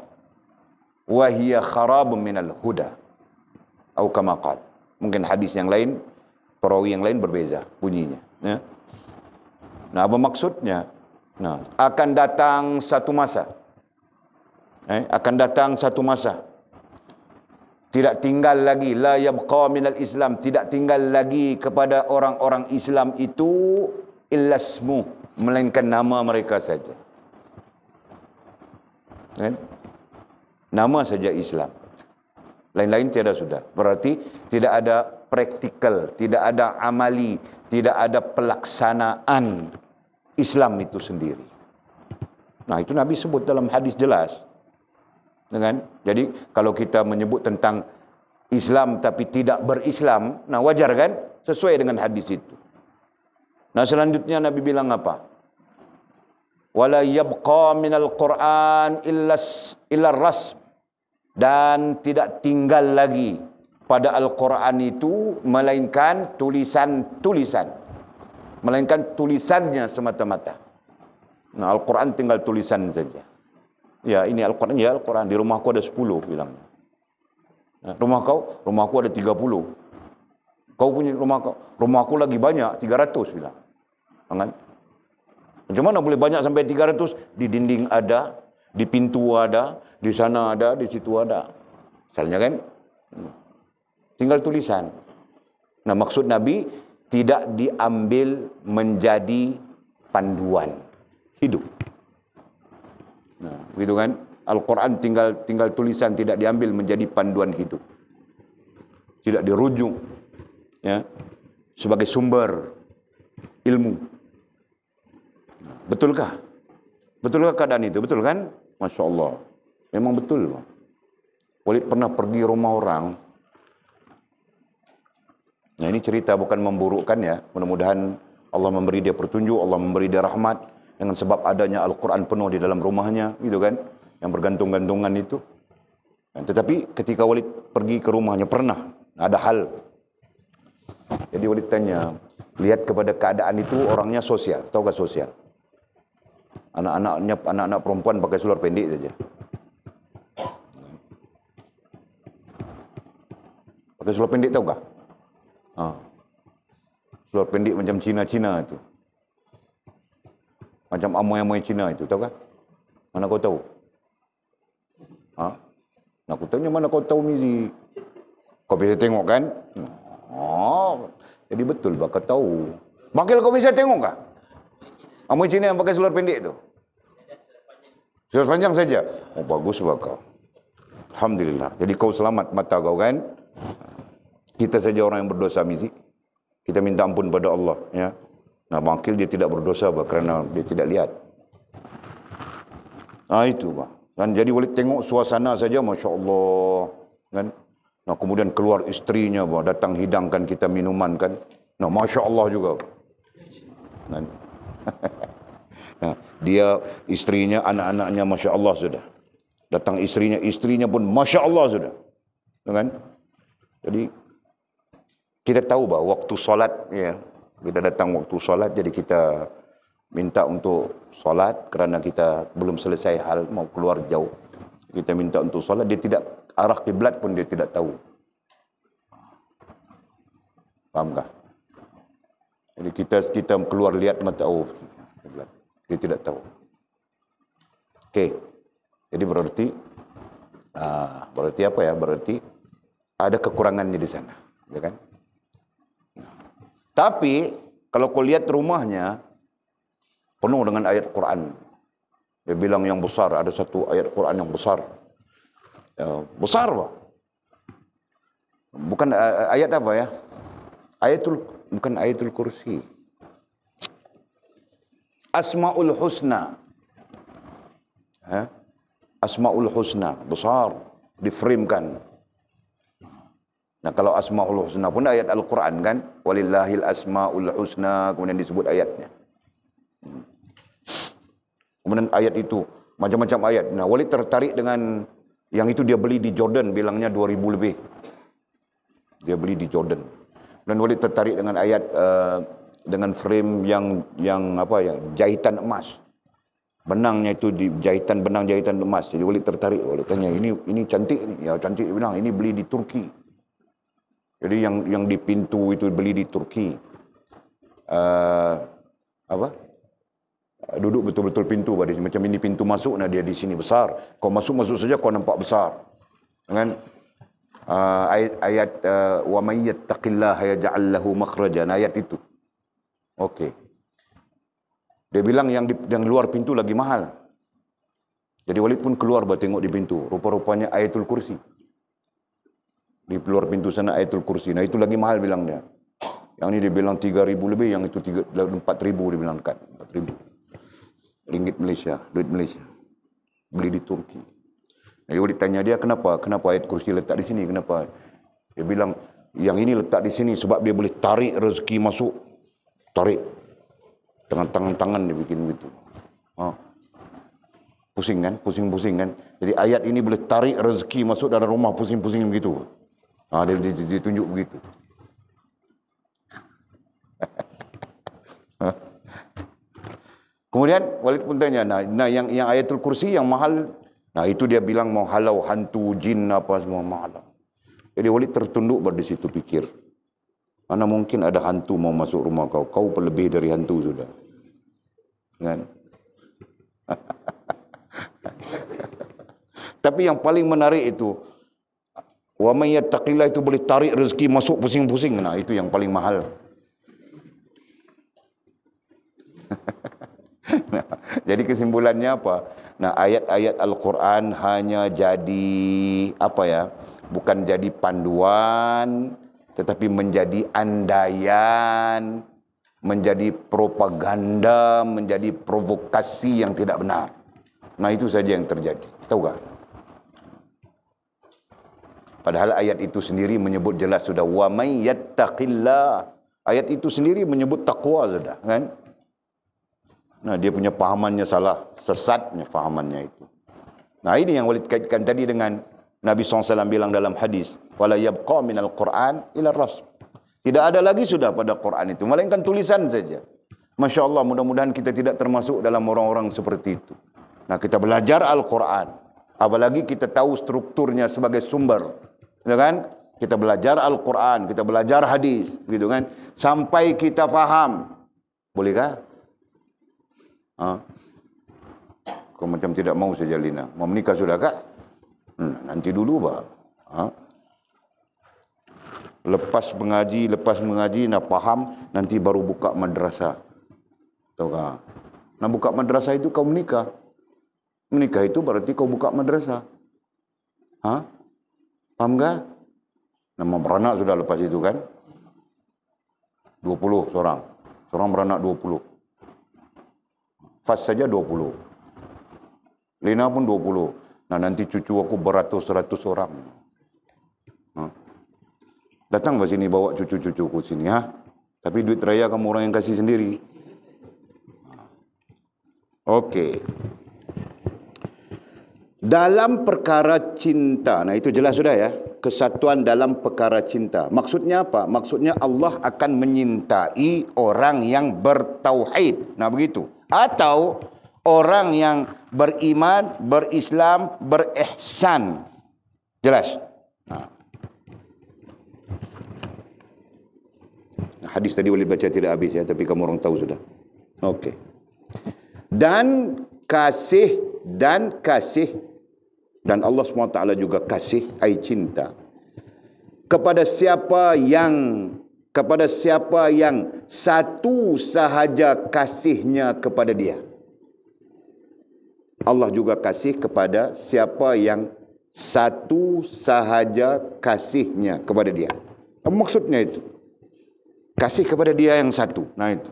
wa hiya kharabun minal huda atau kama qala. Mungkin hadis yang lain, perawi yang lain berbeza bunyinya, ya. Nah, apa maksudnya? Nah, akan datang satu masa, tidak tinggal lagi, la yabqa minal Islam, tidak tinggal lagi kepada orang-orang Islam itu illasmu, melainkan nama mereka saja. Kan? Nama saja Islam. Lain-lain tiada sudah. Berarti tidak ada praktikal, tidak ada amali, tidak ada pelaksanaan Islam itu sendiri. Nah, itu Nabi sebut dalam hadis jelas. Kan? Jadi kalau kita menyebut tentang Islam tapi tidak berislam, nah wajar kan? Sesuai dengan hadis itu. Nah selanjutnya Nabi bilang apa? Wala yabqa minal Qur'an illa ras, dan tidak tinggal lagi pada Al-Quran itu melainkan tulisan-tulisan, melainkan tulisannya semata-mata. Nah Al-Quran tinggal tulisan saja. Ya ini Al-Quran, ya Al-Quran. Di rumahku ada 10 bilang. Nah, rumahku ada 30. Kau punya rumahku lagi banyak 300 bilang. Kan? Macam mana boleh banyak sampai 300? Di dinding ada, di pintu ada, di sana ada, di situ ada. Misalnya kan? Tinggal tulisan. Nah maksud Nabi, tidak diambil menjadi panduan hidup. Nah, begitu kan? Al-Quran tinggal tulisan, tidak diambil menjadi panduan hidup. Tidak dirujuk ya sebagai sumber ilmu. Betulkah? Betulkah keadaan itu? Betul kan? Masya Allah. Memang betul. Walid pernah pergi rumah orang. Nah ini cerita bukan memburukkan ya. Mudah-mudahan Allah memberi dia petunjuk, Allah memberi dia rahmat. Dengan sebab adanya Al-Quran penuh di dalam rumahnya. Gitu kan? Yang bergantung-gantungan itu. Dan tetapi ketika Walid pergi ke rumahnya, pernah ada hal. Jadi Walid tanya, lihat kepada keadaan itu orangnya sosial. Tahukah sosial? Anak-anak perempuan pakai seluar pendek saja. Pakai seluar pendek tahukah? Seluar pendek macam Cina-Cina itu. Macam amoy-amoy Cina itu, tahukah? Mana kau tahu? Nah, aku tanya mana kau tahu Mizi? Kau bisa tengok kan? Jadi betul bah kau tahu. Bakil kau bisa tengok kah? Amoy Cina yang pakai seluar pendek itu? Seluar panjang saja? Oh bagus bah kau. Alhamdulillah. Jadi kau selamat mata kau kan? Kita saja orang yang berdosa Mizi. Kita minta ampun pada Allah ya. Nah bakil dia tidak berdosa bah, kerana dia tidak lihat. Itu bah. Dan jadi Walid tengok suasana saja Masya Allah kan? Nah kemudian keluar istrinya bah, datang hidangkan kita minuman kan. Nah Masya Allah juga kan? Nah, dia istrinya, anak-anaknya Masya Allah sudah. Datang istrinya pun Masya Allah sudah kan? Jadi kita tahu bahawa waktu solat ya, kita datang waktu solat, jadi kita minta untuk solat kerana kita belum selesai hal, mau keluar jauh. Kita minta untuk solat, dia tidak arah kiblat pun dia tidak tahu. Fahamkah? Jadi kita keluar lihat mata kiblat. Dia tidak tahu. Okey. Jadi berarti apa ya? Berarti ada kekurangannya di sana, ya kan? Tapi kalau kau lihat rumahnya penuh dengan ayat Quran. Dia bilang yang besar, ada satu ayat Quran yang besar. Besar bah. Bukan ayat apa ya? Bukan ayatul kursi. Asmaul Husna. Asmaul Husna, besar, diframekan. Nah kalau Asmaul Husna pun ayat Al-Quran kan, walillahil asmaul husna, kemudian disebut ayatnya. Kemudian ayat itu macam-macam ayat. Nah Walid tertarik dengan yang itu, dia beli di Jordan, bilangnya 2000 lebih. Dia beli di Jordan. Dan Walid tertarik dengan ayat dengan frame yang apa ya, jahitan emas. Benangnya itu di benang jahitan emas. Jadi Walid tertarik. Walid tanya, ini cantik ni. Ya cantik, dia bilang ini beli di Turki. Jadi yang di pintu itu beli di Turki. Duduk betul-betul pintu pada sini. Macam ini pintu masuk, nah dia di sini besar. Kau masuk saja kau nampak besar. Kan? Ayat wa may yattaqillaha yaj'al lahu makhraja. Ayat itu. Okey. Dia bilang yang luar pintu lagi mahal. Jadi Walid pun keluar tengok di pintu. Rupa-rupanya ayatul kursi. Di luar pintu sana ayatul kursi. Nah itu lagi mahal bilang dia. Yang ini dia bilang 3,000 lebih, yang itu 4,000 dia bilang dekat. 4,000 ringgit Malaysia, duit Malaysia. Beli di Turki. Nah Walid tanya dia, kenapa ayat kursi letak di sini? Kenapa? Dia bilang, yang ini letak di sini sebab dia boleh tarik rezeki masuk. Tarik. Dengan tangan-tangan dia bikin begitu. Pusing kan? Pusing-pusing kan? Jadi ayat ini boleh tarik rezeki masuk dalam rumah, pusing-pusing begitu. Dia tunjuk begitu. Kemudian Walid pun tanya, nah yang ayatul kursi yang mahal, nah itu dia bilang mau halau hantu, jin apa semua mahal. Jadi Walid tertunduk pada situ pikir, mana mungkin ada hantu mau masuk rumah kau, kau lebih dari hantu sudah. Kan? Tapi yang paling menarik itu, wa may yattaqillah itu boleh tarik rezeki masuk pusing-pusing. Nah itu yang paling mahal. Nah, jadi kesimpulannya apa? Nah, ayat-ayat Al-Quran hanya jadi apa ya? Bukan jadi panduan, tetapi menjadi andaian, menjadi propaganda, menjadi provokasi yang tidak benar. Nah, itu saja yang terjadi. Tahu tak? Padahal ayat itu sendiri menyebut jelas sudah wa may yattaqillah. Ayat itu sendiri menyebut takwa sudah, kan? Nah, dia punya pahamannya salah, sesatnya pahamannya itu. Nah, ini yang Walid kaitkan tadi dengan Nabi SAW bilang dalam hadis, wala yabqa minal Qur'an ila rasm. Tidak ada lagi sudah pada Quran itu, melainkan tulisan saja. Masya Allah, mudah-mudahan kita tidak termasuk dalam orang-orang seperti itu. Nah, kita belajar Al-Quran, apalagi kita tahu strukturnya sebagai sumber, ya kan? Kita belajar Al-Quran, kita belajar hadis, gitu kan? Sampai kita faham, bolehkah? Kau macam tidak mau saja Lina. Mau menikah sudah kak? Nanti dulu bah. Lepas mengaji, nak faham, nanti baru buka madrasah. Tahu kak? Nak buka madrasah itu kau menikah. Menikah itu berarti kau buka madrasah. Faham tak? Nama beranak sudah lepas itu kan? 20 seorang. Seorang beranak 20. Fas saja 20. Lina pun 20. Nah nanti cucu aku beratus-ratus orang. Datang ke sini bawa cucu-cucuku sini. Tapi duit raya kamu orang yang kasih sendiri. Okey. Dalam perkara cinta. Nah itu jelas sudah ya. Kesatuan dalam perkara cinta. Maksudnya apa? Maksudnya Allah akan menyintai orang yang bertauhid. Nah begitu. Atau orang yang beriman, berislam, berihsan. Jelas? Nah, hadis tadi boleh baca tidak habis ya, tapi kamu orang tahu sudah. Okey. Dan kasih dan Allah SWT juga kasih, ai cinta kepada siapa yang satu sahaja kasihnya kepada dia. Allah juga kasih kepada siapa yang satu sahaja kasihnya kepada dia. Apa maksudnya itu? Kasih kepada dia yang satu. Nah itu.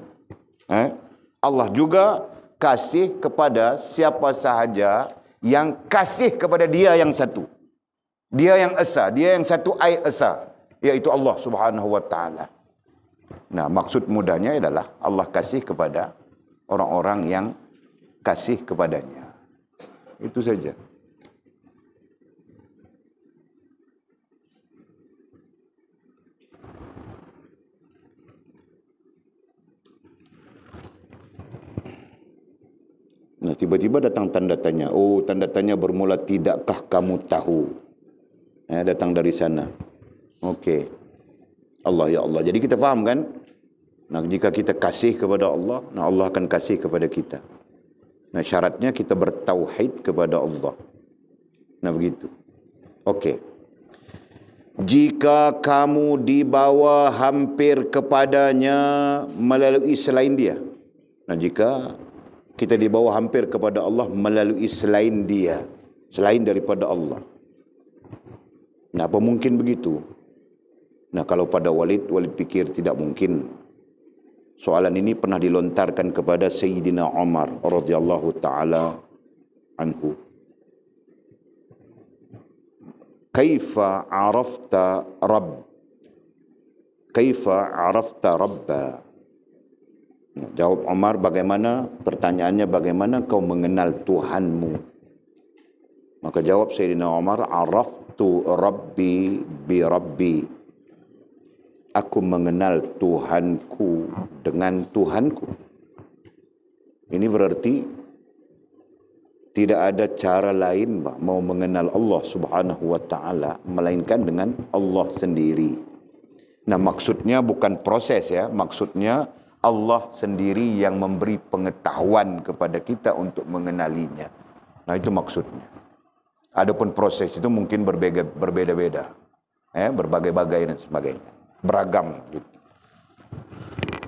Allah juga kasih kepada siapa sahaja yang kasih kepada dia yang satu. Dia yang esa, dia yang satu ai esa, yaitu Allah Subhanahu wa taala. Nah, maksud mudahnya adalah Allah kasih kepada orang-orang yang kasih kepadanya. Itu saja. Nah, tiba-tiba datang tanda tanya. Oh, tanda tanya bermula tidakkah kamu tahu? Datang dari sana. Okey. Allah ya Allah. Jadi kita faham kan? Nah, jika kita kasih kepada Allah, nah Allah akan kasih kepada kita. Nah, syaratnya kita bertauhid kepada Allah. Nah, begitu. Okey. Jika kamu dibawa hampir kepadanya melalui selain dia. Nah, jika kita dibawa hampir kepada Allah melalui selain dia, selain daripada Allah. Nah, apa mungkin begitu? Nah, kalau pada Walid fikir tidak mungkin. Soalan ini pernah dilontarkan kepada Sayyidina Umar radhiyallahu taala anhu. Kaifa arafta Rabb? Kaifa arafta Rabba? Jawab Umar, bagaimana, pertanyaannya, bagaimana kau mengenal Tuhanmu? Maka jawab Sayyidina Umar, araftu Rabbi bi Rabbi. Aku mengenal Tuhanku dengan Tuhanku. Ini berarti tidak ada cara lain mau mengenal Allah Subhanahu wa taala melainkan dengan Allah sendiri. Nah, maksudnya bukan proses ya, maksudnya Allah sendiri yang memberi pengetahuan kepada kita untuk mengenalinya. Nah, itu maksudnya. Adapun proses itu mungkin berbeda-beda. Berbagai-bagai dan sebagainya. Beragam gitu.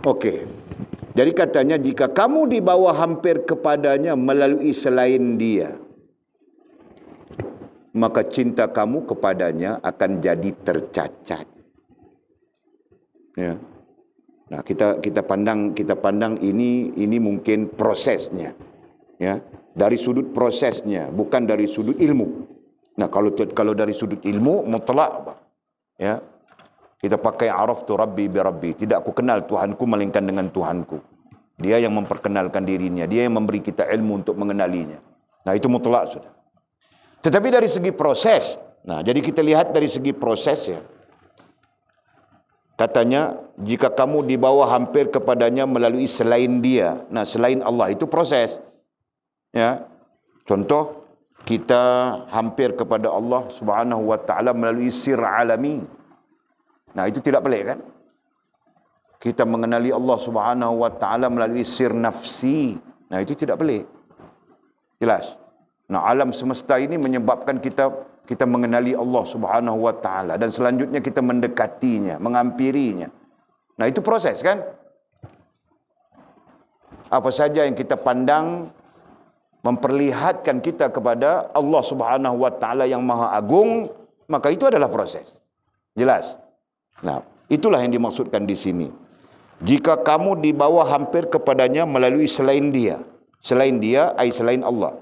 Okey. Jadi katanya, jika kamu dibawa hampir kepadanya melalui selain dia, maka cinta kamu kepadanya akan jadi tercacat. Ya. Nah, kita pandang ini mungkin prosesnya. Ya, dari sudut prosesnya, bukan dari sudut ilmu. Nah, kalau dari sudut ilmu mutlak, ya, kita pakai araftu Rabbi bi Rabbi. Tidak aku kenal Tuhanku melainkan dengan Tuhanku. Dia yang memperkenalkan dirinya, dia yang memberi kita ilmu untuk mengenalinya. Nah, itu mutlak sudah. Tetapi dari segi proses, nah, jadi kita lihat dari segi prosesnya. Katanya, jika kamu dibawa hampir kepadanya melalui selain dia. Nah, selain Allah itu proses. Ya. Contoh, kita hampir kepada Allah Subhanahu wa taala melalui sir alami. Nah, itu tidak pelik kan? Kita mengenali Allah Subhanahu wa taala melalui sir nafsi. Nah, itu tidak pelik. Jelas. Nah, alam semesta ini menyebabkan kita mengenali Allah Subhanahu wa taala dan selanjutnya kita mendekatinya, mengampirinya. Nah, itu proses kan? Apa saja yang kita pandang memperlihatkan kita kepada Allah Subhanahu wa taala yang Maha Agung, maka itu adalah proses. Jelas. Nah, itulah yang dimaksudkan di sini. Jika kamu dibawa hampir kepadanya melalui selain dia. Selain dia, selain Allah.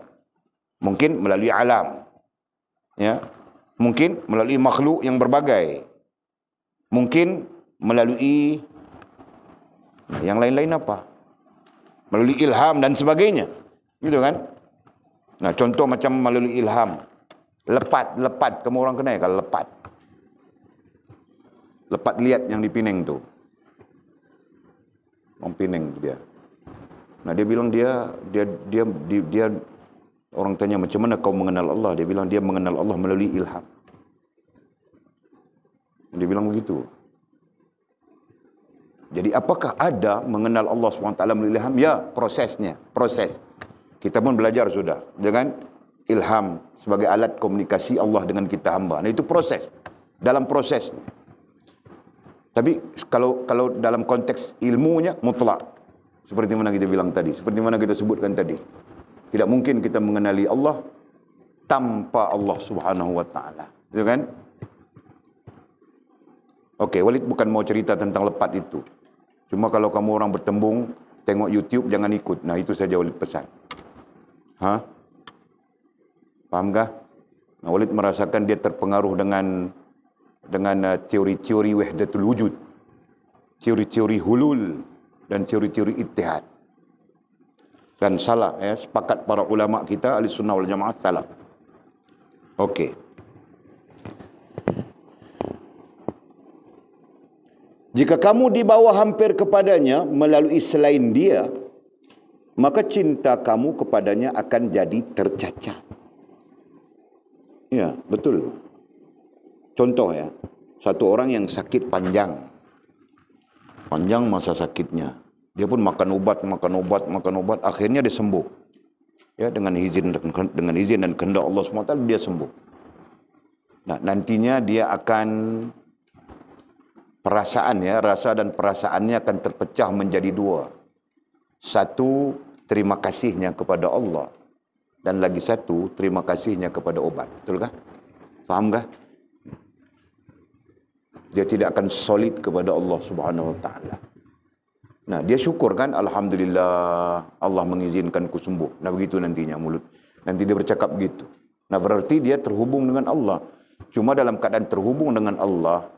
Mungkin melalui alam. Ya. Mungkin melalui makhluk yang berbagai. Mungkin melalui yang lain-lain apa? Melalui ilham dan sebagainya. Gitu kan? Nah, contoh macam melalui ilham. Lepat. Kamu orang kenal ya kalau lepat? Lepat liat yang di Pinang tu. Orang Pinang dia. Nah, dia bilang dia orang tanya macam mana kau mengenal Allah? Dia bilang dia mengenal Allah melalui ilham. Dia bilang begitu. Jadi apakah ada mengenal Allah SWT melalui ilham? Ya, prosesnya. Proses. Kita pun belajar sudah. Dengan ilham sebagai alat komunikasi Allah dengan kita hamba. Nah, itu proses. Dalam proses. Tapi kalau dalam konteks ilmunya mutlak. Seperti mana kita bilang tadi. Seperti mana kita sebutkan tadi. Tidak mungkin kita mengenali Allah tanpa Allah Subhanahu wa taala. Gitu kan? Okey, Walid bukan mau cerita tentang lepat itu. Cuma kalau kamu orang bertembung, tengok YouTube jangan ikut. Nah, itu saja Walid pesan. Faham kah? Nah, Walid merasakan dia terpengaruh dengan teori-teori wahdatul wujud, teori-teori hulul dan teori-teori ittihad. Dan salah, ya, sepakat para ulama kita ahli sunnah wal jamaah salah. Okey. Jika kamu dibawa hampir kepadanya melalui selain dia, maka cinta kamu kepadanya akan jadi tercacat. Ya, betul. Contoh ya, satu orang yang sakit panjang masa sakitnya. Dia pun makan obat, akhirnya dia sembuh. Ya, dengan izin dan kehendak Allah SWT dia sembuh. Nah, nantinya dia akan rasa dan perasaannya akan terpecah menjadi dua. Satu, terima kasihnya kepada Allah. Dan lagi satu, terima kasihnya kepada obat. Betul kah? Faham kah? Dia tidak akan solid kepada Allah Subhanahu wa taala. Nah, dia syukur kan, alhamdulillah Allah mengizinkanku sembuh. Nah, begitu nantinya mulut. Nanti dia bercakap begitu. Nah, berarti dia terhubung dengan Allah. Cuma dalam keadaan terhubung dengan Allah,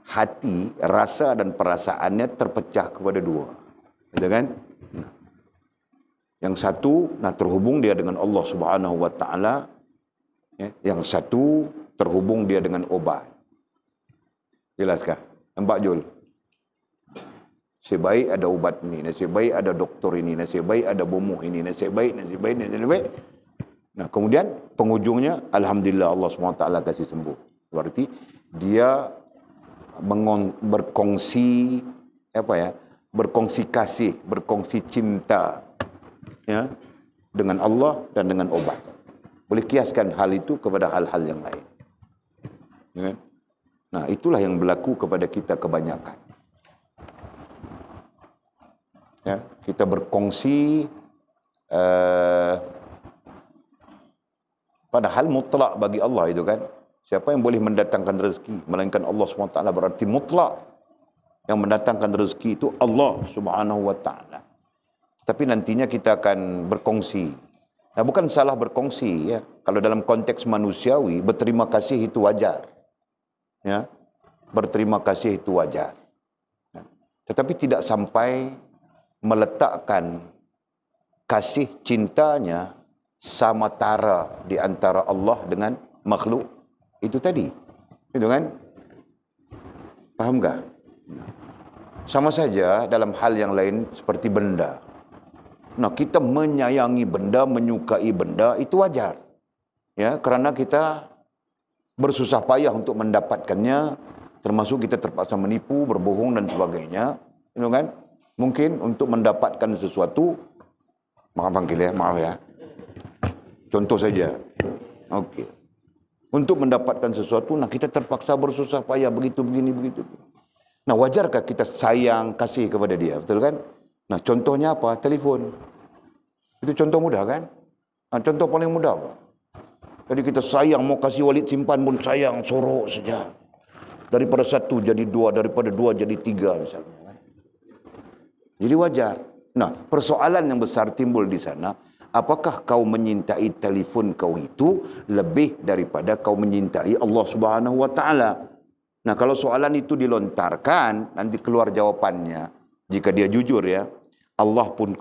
hati, rasa dan perasaannya terpecah kepada dua. Gitu kan? Yang satu, terhubung dia dengan Allah Subhanahu Wa Taala. Yang satu, terhubung dia dengan obat. Jelaskah? Nampak Jul? Nasib baik ada obat ni, nasib baik ada doktor ini, nasib baik ada bomoh ini, nasib baik. Nah, kemudian penghujungnya, Alhamdulillah Allah SWT kasih sembuh. Berarti dia berkongsi, berkongsi kasih, berkongsi cinta, ya, dengan Allah dan dengan obat. Boleh kiaskan hal itu kepada hal-hal yang lain. Ya. Nah, itulah yang berlaku kepada kita kebanyakan. Ya, kita berkongsi padahal mutlak bagi Allah itu kan. Siapa yang boleh mendatangkan rezeki melainkan Allah SWT, berarti mutlak. Yang mendatangkan rezeki itu Allah Subhanahu Wa Taala. Tapi nantinya kita akan berkongsi. Nah, bukan salah berkongsi, ya. Kalau dalam konteks manusiawi, berterima kasih itu wajar. Ya. Berterima kasih itu wajar. Ya. Tetapi tidak sampai meletakkan kasih cintanya sama tara di antara Allah dengan makhluk itu tadi. Itu kan? Faham tak? Sama saja dalam hal yang lain seperti benda. Nah, kita menyayangi benda, menyukai benda, itu wajar. Ya, kerana kita bersusah payah untuk mendapatkannya, termasuk kita terpaksa menipu, berbohong dan sebagainya. Itu kan? Mungkin untuk mendapatkan sesuatu, maaf ya. Contoh saja. Okey. Untuk mendapatkan sesuatu, kita terpaksa bersusah payah begitu. Nah, wajarkah kita sayang, kasih kepada dia? Betul kan? Nah, contohnya apa? Telefon. Itu contoh mudah kan? Nah, contoh paling mudah apa? Jadi kita sayang, mau kasih Walid simpan pun sayang, sorok saja. Daripada satu jadi dua, daripada dua jadi tiga misalnya. Kan? Jadi wajar. Nah, persoalan yang besar timbul di sana, apakah kau menyintai telefon kau itu lebih daripada kau menyintai Allah Subhanahu Wa Taala? Nah, kalau soalan itu dilontarkan, nanti keluar jawapannya. Jika dia jujur ya, Allah pun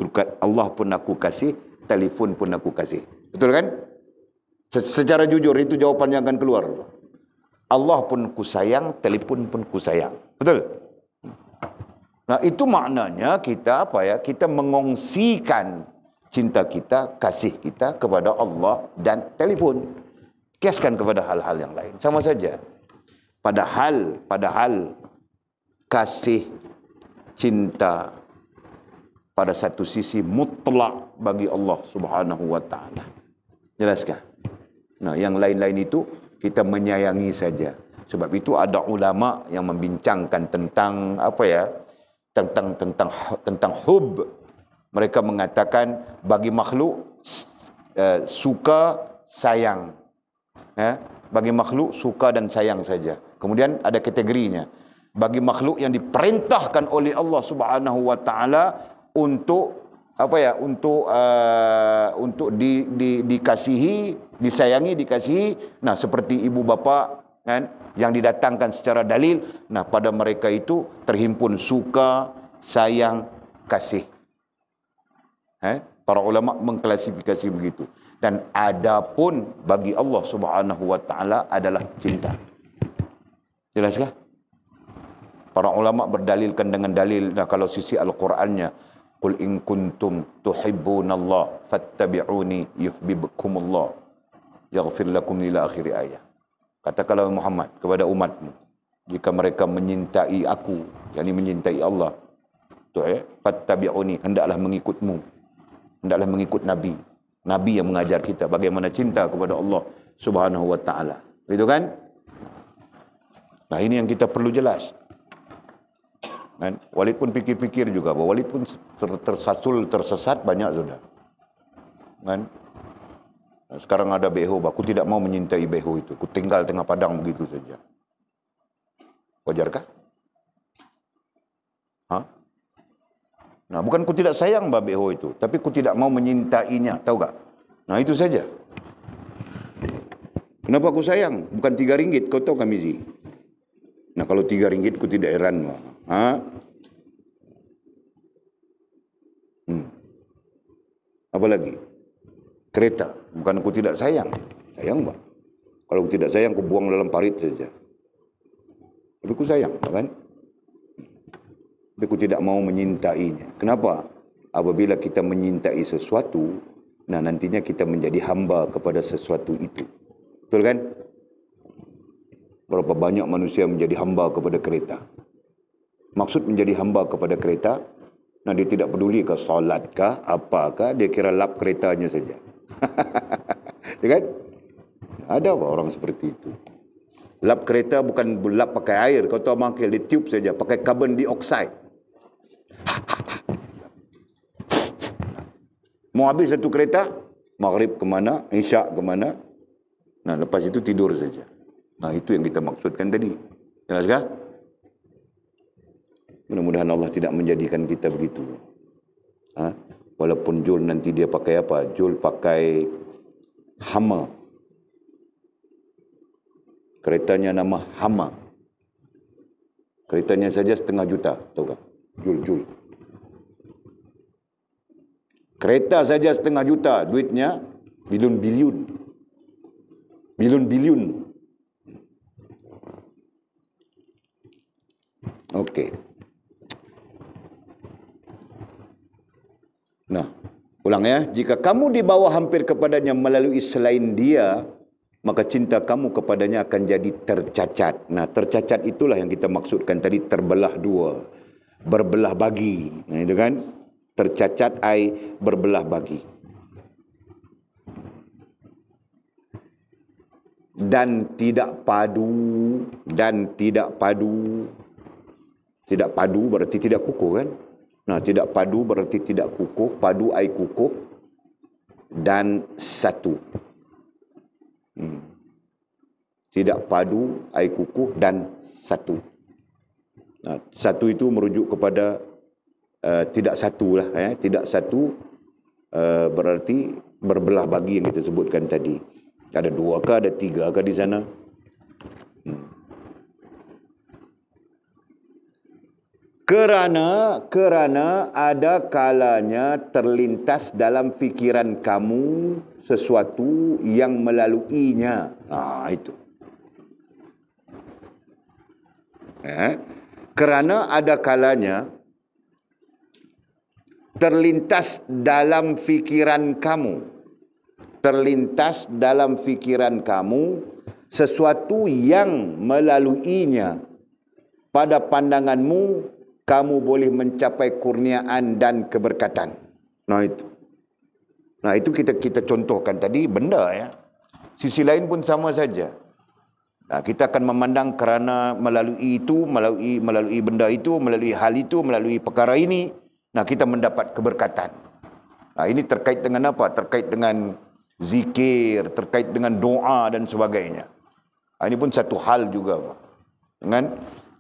aku kasih, telefon pun aku kasih. Betul kan? Secara jujur itu jawapannya akan keluar. Allah pun ku sayang, telefon pun ku sayang. Betul? Nah, itu maknanya kita Kita mengongsikan cinta kita, kasih kita kepada Allah dan telefon. Kiaskan kepada hal-hal yang lain. Sama saja. Padahal kasih, cinta pada satu sisi mutlak bagi Allah Subhanahu Wa Taala. Jelaskah? Nah, yang lain-lain itu kita menyayangi saja. Sebab itu ada ulama yang membincangkan tentang tentang hub. Mereka mengatakan bagi makhluk suka, sayang. Ya, bagi makhluk suka dan sayang saja. Kemudian ada kategorinya. Bagi makhluk yang diperintahkan oleh Allah Subhanahu Wa Taala untuk untuk dikasihi, disayangi, dikasihi. Nah, seperti ibu bapa kan yang didatangkan secara dalil. Nah, pada mereka itu terhimpun suka, sayang, kasih. Para ulama mengklasifikasi begitu. Dan adapun bagi Allah Subhanahu Wa Taala adalah cinta. Jelaskah? Para ulama berdalilkan dengan dalil. Nah, kalau sisi Al-Qurannya, qul in kuntum tuhibbunallah fattabi'uni yuhibbukumullah yaghfir lakum ila akhir ayat. Katakanlah Muhammad kepada umatmu, jika mereka menyintai aku, yakni menyintai Allah, fattabi'uni, hendaklah mengikutmu, hendaklah mengikut Nabi. Nabi yang mengajar kita bagaimana cinta kepada Allah Subhanahu Wa Taala. Begitu kan? Nah, ini yang kita perlu jelas. Kan? Walid pun pikir-pikir juga, bahwa Walid pun tersesat banyak sudah. Kan? Nah, sekarang ada beho, aku tidak mau menyintai beho itu. Aku tinggal tengah padang begitu saja. Wajarkah? Nah, bukan aku tidak sayang beho itu, tapi aku tidak mau menyintainya, tahu tak? Nah, itu saja. Kenapa aku sayang? Bukan RM3, kau tahu kami Mizi? Nah kalau RM3 aku tidak heran. Apa lagi? Kereta. Bukan aku tidak sayang. Sayang bang. Kalau aku tidak sayang, aku buang dalam parit saja. Tapi aku sayang, kan? Tapi aku tidak mau menyintainya. Kenapa? Apabila kita menyintai sesuatu, nah nantinya kita menjadi hamba kepada sesuatu itu. Betul kan? Berapa banyak manusia menjadi hamba kepada kereta. Maksud menjadi hamba kepada kereta, nah dia tidak peduli ke solat kah, apakah, dia kira lap keretanya saja. Ya kan? Ada apa orang seperti itu? Lap kereta bukan lap pakai air, kau tahu mangkil, dia tiup saja, pakai carbon dioxide. Mau habis satu kereta, maghrib ke mana, isyak ke mana. Nah, lepas itu tidur saja. Nah, itu yang kita maksudkan tadi. Jelaskah? Mudah-mudahan Allah tidak menjadikan kita begitu. Walaupun Jul nanti dia pakai apa? Jul pakai Hummer. Keretanya nama Hummer. Keretanya saja 500 juta, tahu tak? Jul. Kereta saja 500 juta, duitnya bilion-bilion. Okey. Nah, ulang ya. Jika kamu dibawa hampir kepadanya melalui selain dia, maka cinta kamu kepadanya akan jadi tercacat. Nah, tercacat itulah yang kita maksudkan tadi, terbelah dua. Berbelah bagi. Nah, itu kan? Tercacat ai berbelah bagi. Dan tidak padu. Tidak padu berarti tidak kukuh kan? Nah, tidak padu berarti tidak kukuh. Padu ai kukuh. Dan satu. Tidak padu ai kukuh dan satu. Nah, satu itu merujuk kepada tidak satu lah. Tidak satu berarti berbelah bagi yang kita sebutkan tadi. Ada 2 kah, ada 3 kah di sana? Kerana ada kalanya terlintas dalam fikiran kamu sesuatu yang melaluinya. Nah, itu. Kerana ada kalanya terlintas dalam fikiran kamu. Terlintas dalam fikiran kamu sesuatu yang melaluinya. Pada pandanganmu, kamu boleh mencapai kurniaan dan keberkatan. Nah itu kita contohkan tadi benda ya. Sisi lain pun sama saja. Nah, kita akan memandang kerana melalui itu, melalui benda itu, melalui hal itu, melalui perkara ini, nah kita mendapat keberkatan. Nah, ini terkait dengan apa? Terkait dengan zikir, terkait dengan doa dan sebagainya. Nah, ini pun satu hal juga, Pak.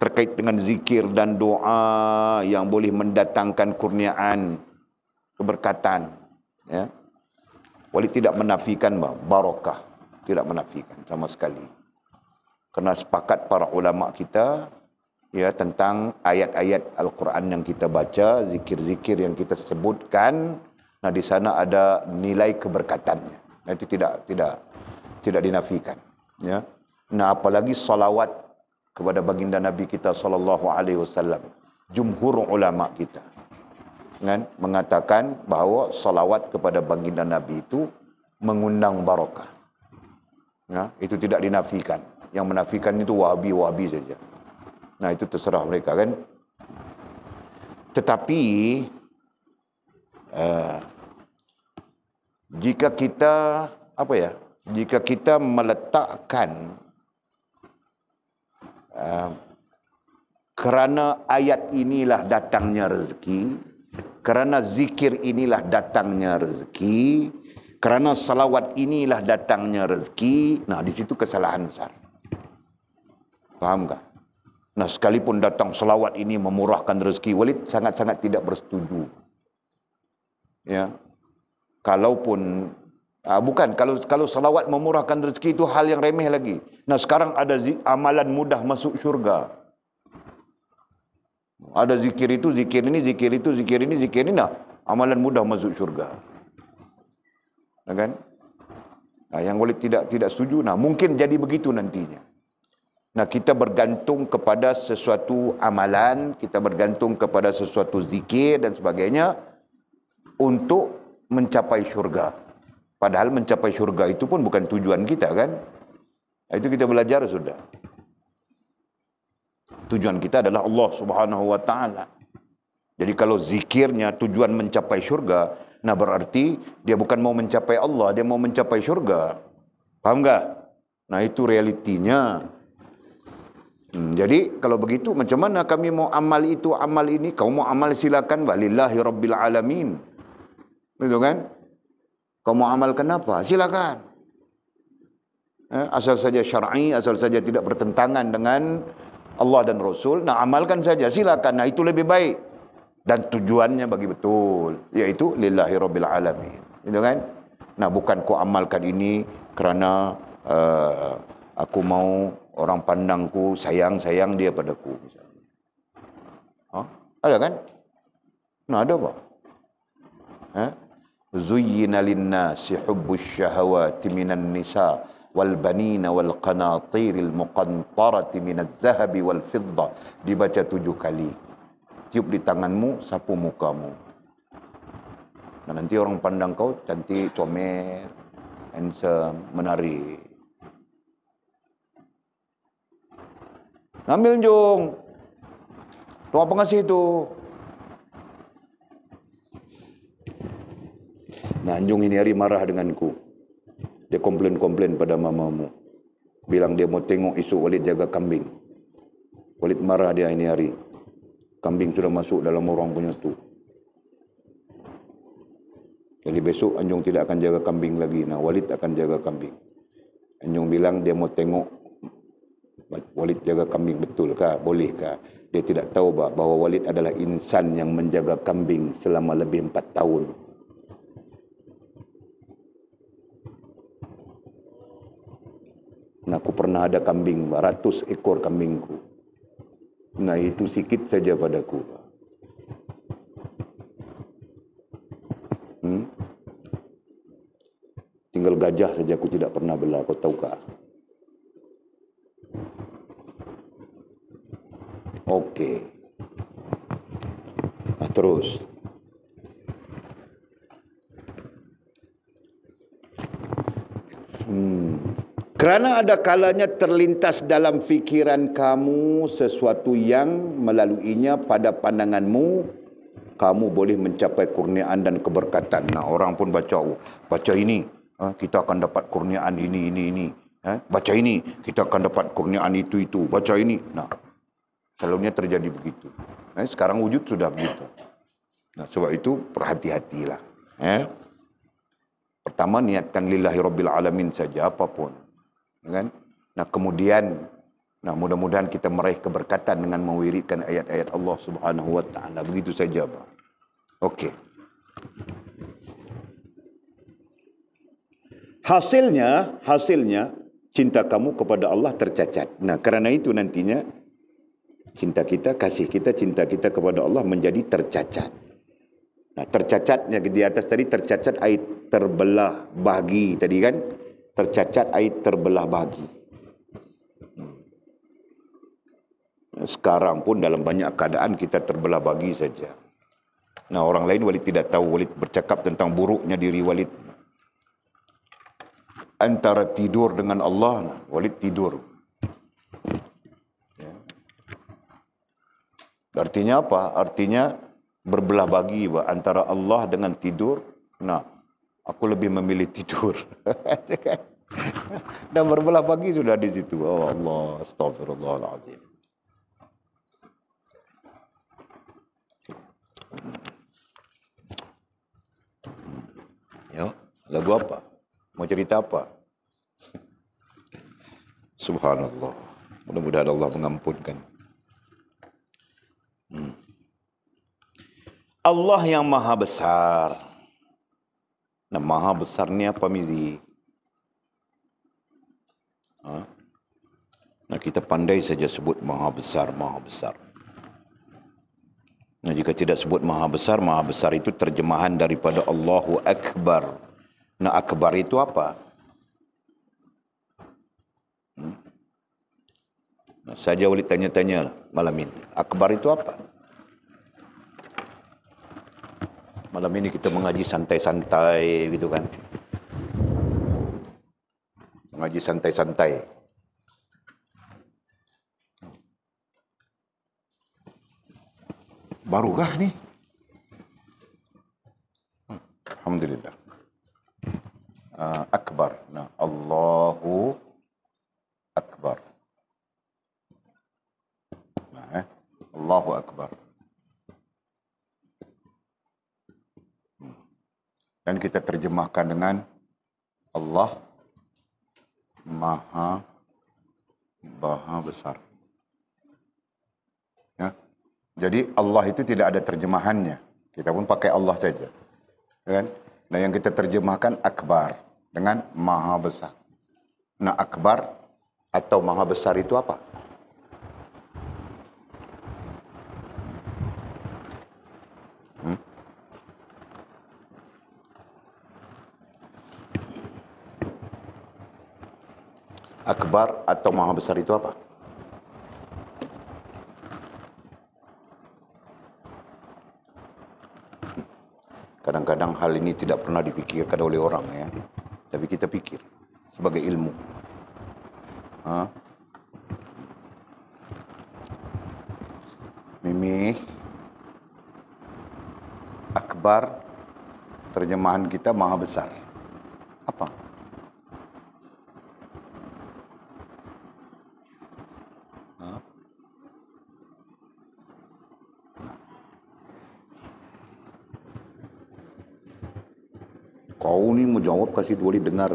Terkait dengan zikir dan doa yang boleh mendatangkan kurniaan, keberkatan. Ya. Boleh tidak menafikan barakah. Tidak menafikan sama sekali. Kerana sepakat para ulama kita ya tentang ayat-ayat Al-Quran yang kita baca, zikir-zikir yang kita sebutkan, nah di sana ada nilai keberkatannya. Nah, itu tidak dinafikan. Ya. Nah, apalagi salawat kepada baginda Nabi kita sallallahu alaihi wasallam. Jumhur ulama kita mengatakan bahawa salawat kepada baginda Nabi itu mengundang barakah. Ya, itu tidak dinafikan. Yang menafikan itu wahabi saja. Nah, itu terserah mereka kan. Tetapi jika kita meletakkan kerana ayat inilah datangnya rezeki, kerana zikir inilah datangnya rezeki, kerana salawat inilah datangnya rezeki, nah di situ kesalahan besar. Faham tak? Nah, sekalipun datang salawat ini memurahkan rezeki, Walid sangat-sangat tidak bersetuju. Ya. Kalaupun Bukan, kalau salawat memurahkan rezeki itu hal yang remeh lagi. Nah, sekarang ada amalan mudah masuk syurga. Ada zikir itu, zikir ini, zikir itu, zikir ini, zikir ini. Nah, amalan mudah masuk syurga. Nah, kan? Nah, yang Walid tidak setuju. Nah, mungkin jadi begitu nantinya. Nah, kita bergantung kepada sesuatu amalan, kita bergantung kepada sesuatu zikir dan sebagainya untuk mencapai syurga. Padahal mencapai syurga itu pun bukan tujuan kita, kan? Itu kita belajar sudah. Tujuan kita adalah Allah Subhanahu wa taala. Jadi kalau zikirnya tujuan mencapai syurga, nah berarti dia bukan mau mencapai Allah, dia mau mencapai syurga. Paham enggak? Nah, itu realitinya. Jadi kalau begitu macam mana kami mau amal itu, amal ini? Kau mau amal silakan, walillahi rabbil alamin. Betul kan? Kau mau amalkan apa? Silakan. Asal saja syar'i, asal saja tidak bertentangan dengan Allah dan Rasul. Nah, amalkan saja, silakan. Nah, itu lebih baik. Dan tujuannya bagi betul, yaitu lillahi rabbil alamin. Gitu kan? Nah, bukan kau amalkan ini kerana aku mau orang pandangku sayang dia padaku. Ada kan? Nah, ada apa? Zuyyina linnasi hubbus syahawati minan nisa wal banina wal qanatiril muqantarati minaz zahabi wal fidda. Dibaca 7 kali. Tiup di tanganmu, sapu mukamu. Dan nanti orang pandang kau cantik, comel, handsome, menarik. Ambil Jung. Tu apa ngasih tu? Nah, Anjung ini hari marah denganku. Dia komplain pada mamamu. Bilang dia mau tengok isu Walid jaga kambing. Walid marah dia ini hari. Kambing sudah masuk dalam orang punya tu. Jadi besok Anjung tidak akan jaga kambing lagi. Nah, Walid akan jaga kambing. Anjung bilang dia mau tengok Walid jaga kambing, betulkah? Bolehkah? Dia tidak tahu bahawa Walid adalah insan yang menjaga kambing selama lebih 4 tahun. Nah, aku pernah ada kambing, 100 ekor kambingku. Nah, itu sikit saja padaku. Tinggal gajah saja aku tidak pernah bela, kau tahukah? Okey. Nah, terus. Kerana ada kalanya terlintas dalam fikiran kamu sesuatu yang melaluinya pada pandanganmu, kamu boleh mencapai kurniaan dan keberkatan. Nah, orang pun baca ini, kita akan dapat kurniaan ini. Baca ini, kita akan dapat kurniaan itu. Baca ini. Nah, selalunya terjadi begitu. Sekarang wujud sudah begitu. Nah, sebab itu perhati-hatilah. Pertama, niatkan lillahi rabbil alamin saja apapun. Kan? Nah, kemudian mudah-mudahan kita meraih keberkatan dengan mewiridkan ayat-ayat Allah Subhanahu wa taala. Begitu saja, Pak. Okey. Hasilnya cinta kamu kepada Allah tercacat. Nah, kerana itu nantinya cinta kita, kasih kita, cinta kita kepada Allah menjadi tercacat. Nah, tercacatnya di atas tadi tercacat ayat terbelah bahagi tadi kan? Tercacat ayat terbelah bahagi. Sekarang pun dalam banyak keadaan kita terbelah bahagi saja. Nah, orang lain Walid tidak tahu. Walid bercakap tentang buruknya diri Walid. Antara tidur dengan Allah, Walid tidur. Artinya apa? Artinya berbelah bagi antara Allah dengan tidur. Nah, aku lebih memilih tidur. Dan berbelah bagi sudah di situ. Oh Allah, astagfirullahaladzim. Ya, lagu apa? Mau cerita apa? Subhanallah. Mudah-mudahan Allah mengampunkan. Allah yang maha besar. Nah, maha besar ni apa, Mizi? Nah, kita pandai saja sebut maha besar, maha besar. Nah, jika tidak sebut maha besar itu terjemahan daripada Allahu Akbar. Nah, akbar itu apa? Nah, saja boleh tanya-tanya malam ini. Akbar itu apa? Malam ini kita mengaji santai-santai gitu kan. Mengaji santai-santai. Barukah ni? Alhamdulillah. Akbar. Nah, Allahu Akbar. Nah, Allahu Akbar. Dan kita terjemahkan dengan Allah Maha Besar. Ya. Jadi Allah itu tidak ada terjemahannya. Kita pun pakai Allah saja. Kan? Nah, yang kita terjemahkan Akbar dengan Maha Besar. Nah, Akbar atau Maha Besar itu apa? Akbar atau Maha Besar itu apa? Kadang-kadang hal ini tidak pernah dipikirkan oleh orang ya. Tapi kita pikir sebagai ilmu. Mimi, Akbar, terjemahan kita Maha Besar. Apa? Kau ni mau jawab kasih dua dengar.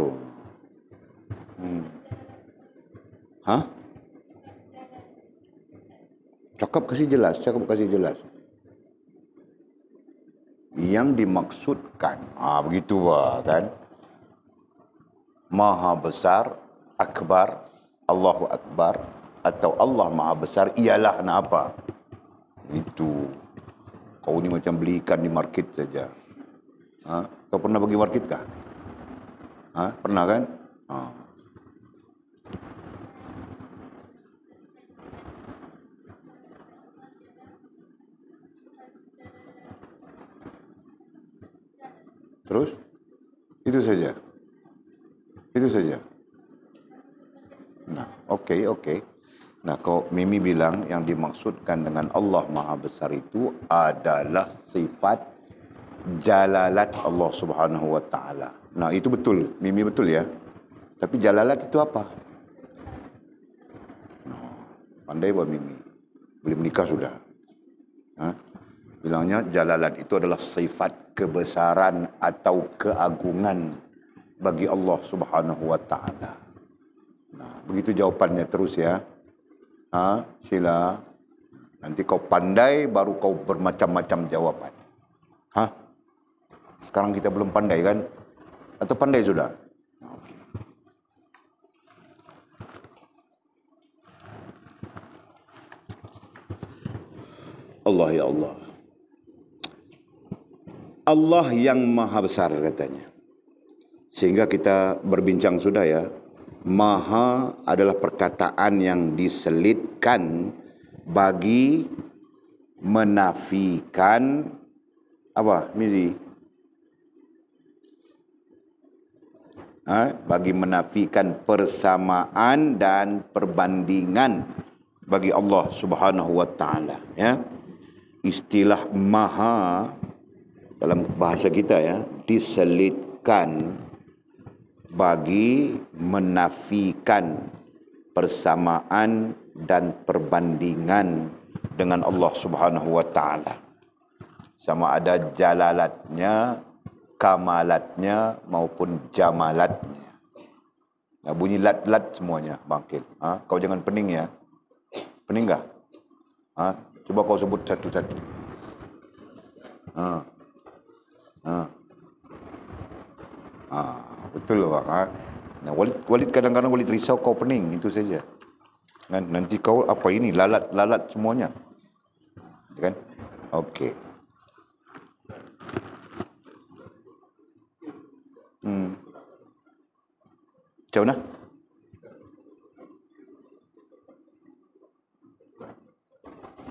Hah? Cakap kasih jelas. Yang dimaksudkan, begitu kan? Maha Besar, Akbar, Allahu Akbar, atau Allah Maha Besar ialah apa? Itu. Kau ni macam beli ikan di market saja. Kau pernah pergi market kah? Pernah kan? Terus? Itu saja. Nah, okey. Nah, kalau Mimi bilang yang dimaksudkan dengan Allah Maha Besar itu adalah sifat jalalat Allah Subhanahu wa taala. Nah, itu betul. Mimi betul ya. Tapi jalalat itu apa? Nah, pandai buat Mimi. Boleh menikah sudah. Bilangnya jalalat itu adalah sifat kebesaran atau keagungan bagi Allah Subhanahu wa taala. Nah, begitu jawapannya terus ya. Sila. Nanti kau pandai baru kau bermacam-macam jawapan. Sekarang kita belum pandai kan? Atau pandai sudah? Okay. Allah ya Allah. Allah yang maha besar katanya. Sehingga kita berbincang sudah ya. Maha adalah perkataan yang diselitkan bagi menafikan apa, Mizi? Bagi menafikan persamaan dan perbandingan bagi Allah Subhanahu wa taala ya. Istilah maha dalam bahasa kita ya diselitkan bagi menafikan persamaan dan perbandingan dengan Allah Subhanahu wa taala. Sama ada jalalatnya, kamalatnya maupun jamalatnya. Nah, bunyi lat-lat semuanya bangkit. Kau jangan pening ya. Pening enggak? Coba kau sebut satu-satu. Betul bang. Nah, Walid kadang-kadang Walid risau kau pening, itu saja. Kan nanti kau apa ini lalat semuanya. Kan? Okey. Macam mana?